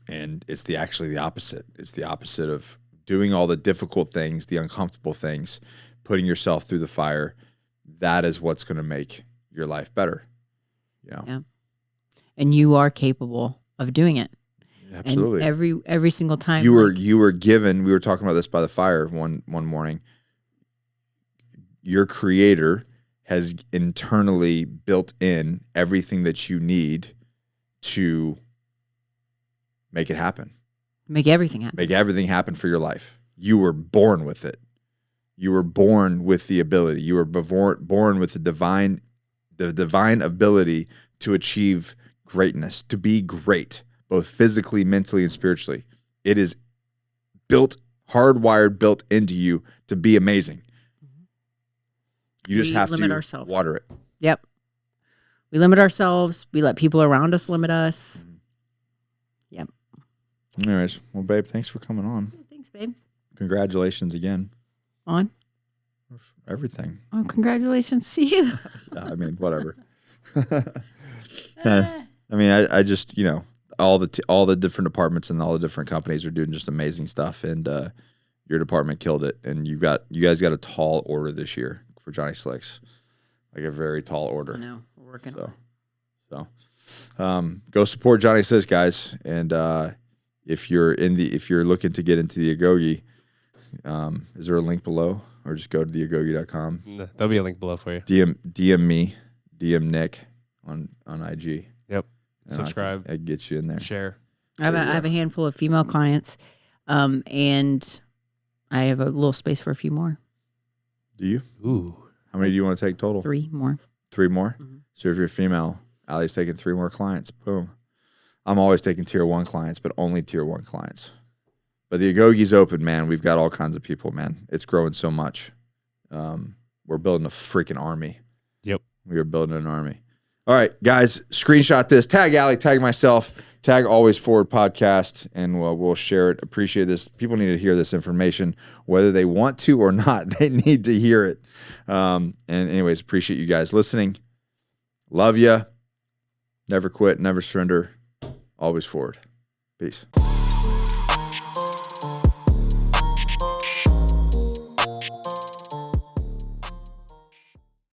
S1: it's actually the opposite. It's the opposite of doing all the difficult things, the uncomfortable things, putting yourself through the fire. That is what's going to make your life better. You know?
S2: Yeah. And you are capable of doing it.
S1: Absolutely.
S2: And every single time
S1: you were given, we were talking about this by the fire one morning. Your creator has internally built in everything that you need to make it happen.
S2: Make everything happen.
S1: Make everything happen for your life. You were born with it. You were born with the ability. You were born with the divine ability to achieve greatness, to be great, both physically, mentally, and spiritually. It is built, hardwired, built into you to be amazing. You just have to water it.
S2: Yep. We limit ourselves. We let people around us limit us. Yep.
S1: Anyways, well, babe, thanks for coming on.
S2: Thanks, babe.
S1: Congratulations again.
S2: On?
S1: Everything.
S2: Oh, congratulations to you.
S1: Yeah, I mean, whatever. I mean, I just, you know, all the different departments and all the different companies are doing just amazing stuff, and your department killed it. And you guys got a tall order this year for Johnny Slicks, like a very tall order.
S2: I know, we're working.
S1: So, go support Johnny Slicks, guys. And if you're looking to get into the Agoge, is there a link below, or just go to theagoge.com?
S3: No, there'll be a link below for you.
S1: DM me, DM Nick on IG.
S3: Yep. Subscribe.
S1: I get you in there.
S3: Share.
S2: I have a handful of female clients, and I have a little space for a few more.
S1: Do you?
S3: Ooh.
S1: How many do you want to take total?
S2: 3 more.
S1: 3 more?
S2: Mm-hmm.
S1: So if you're female, Allie's taking 3 more clients. Boom. I'm always taking tier 1 clients, but only tier 1 clients. But the Agoge's open, man. We've got all kinds of people, man. It's growing so much. We're building a freaking army.
S3: Yep.
S1: We are building an army. All right, guys, screenshot this. Tag Allie, tag myself, tag Always Forward Podcast, and we'll share it. Appreciate this. People need to hear this information, whether they want to or not. They need to hear it. And anyways, appreciate you guys listening. Love ya. Never quit, never surrender. Always forward. Peace.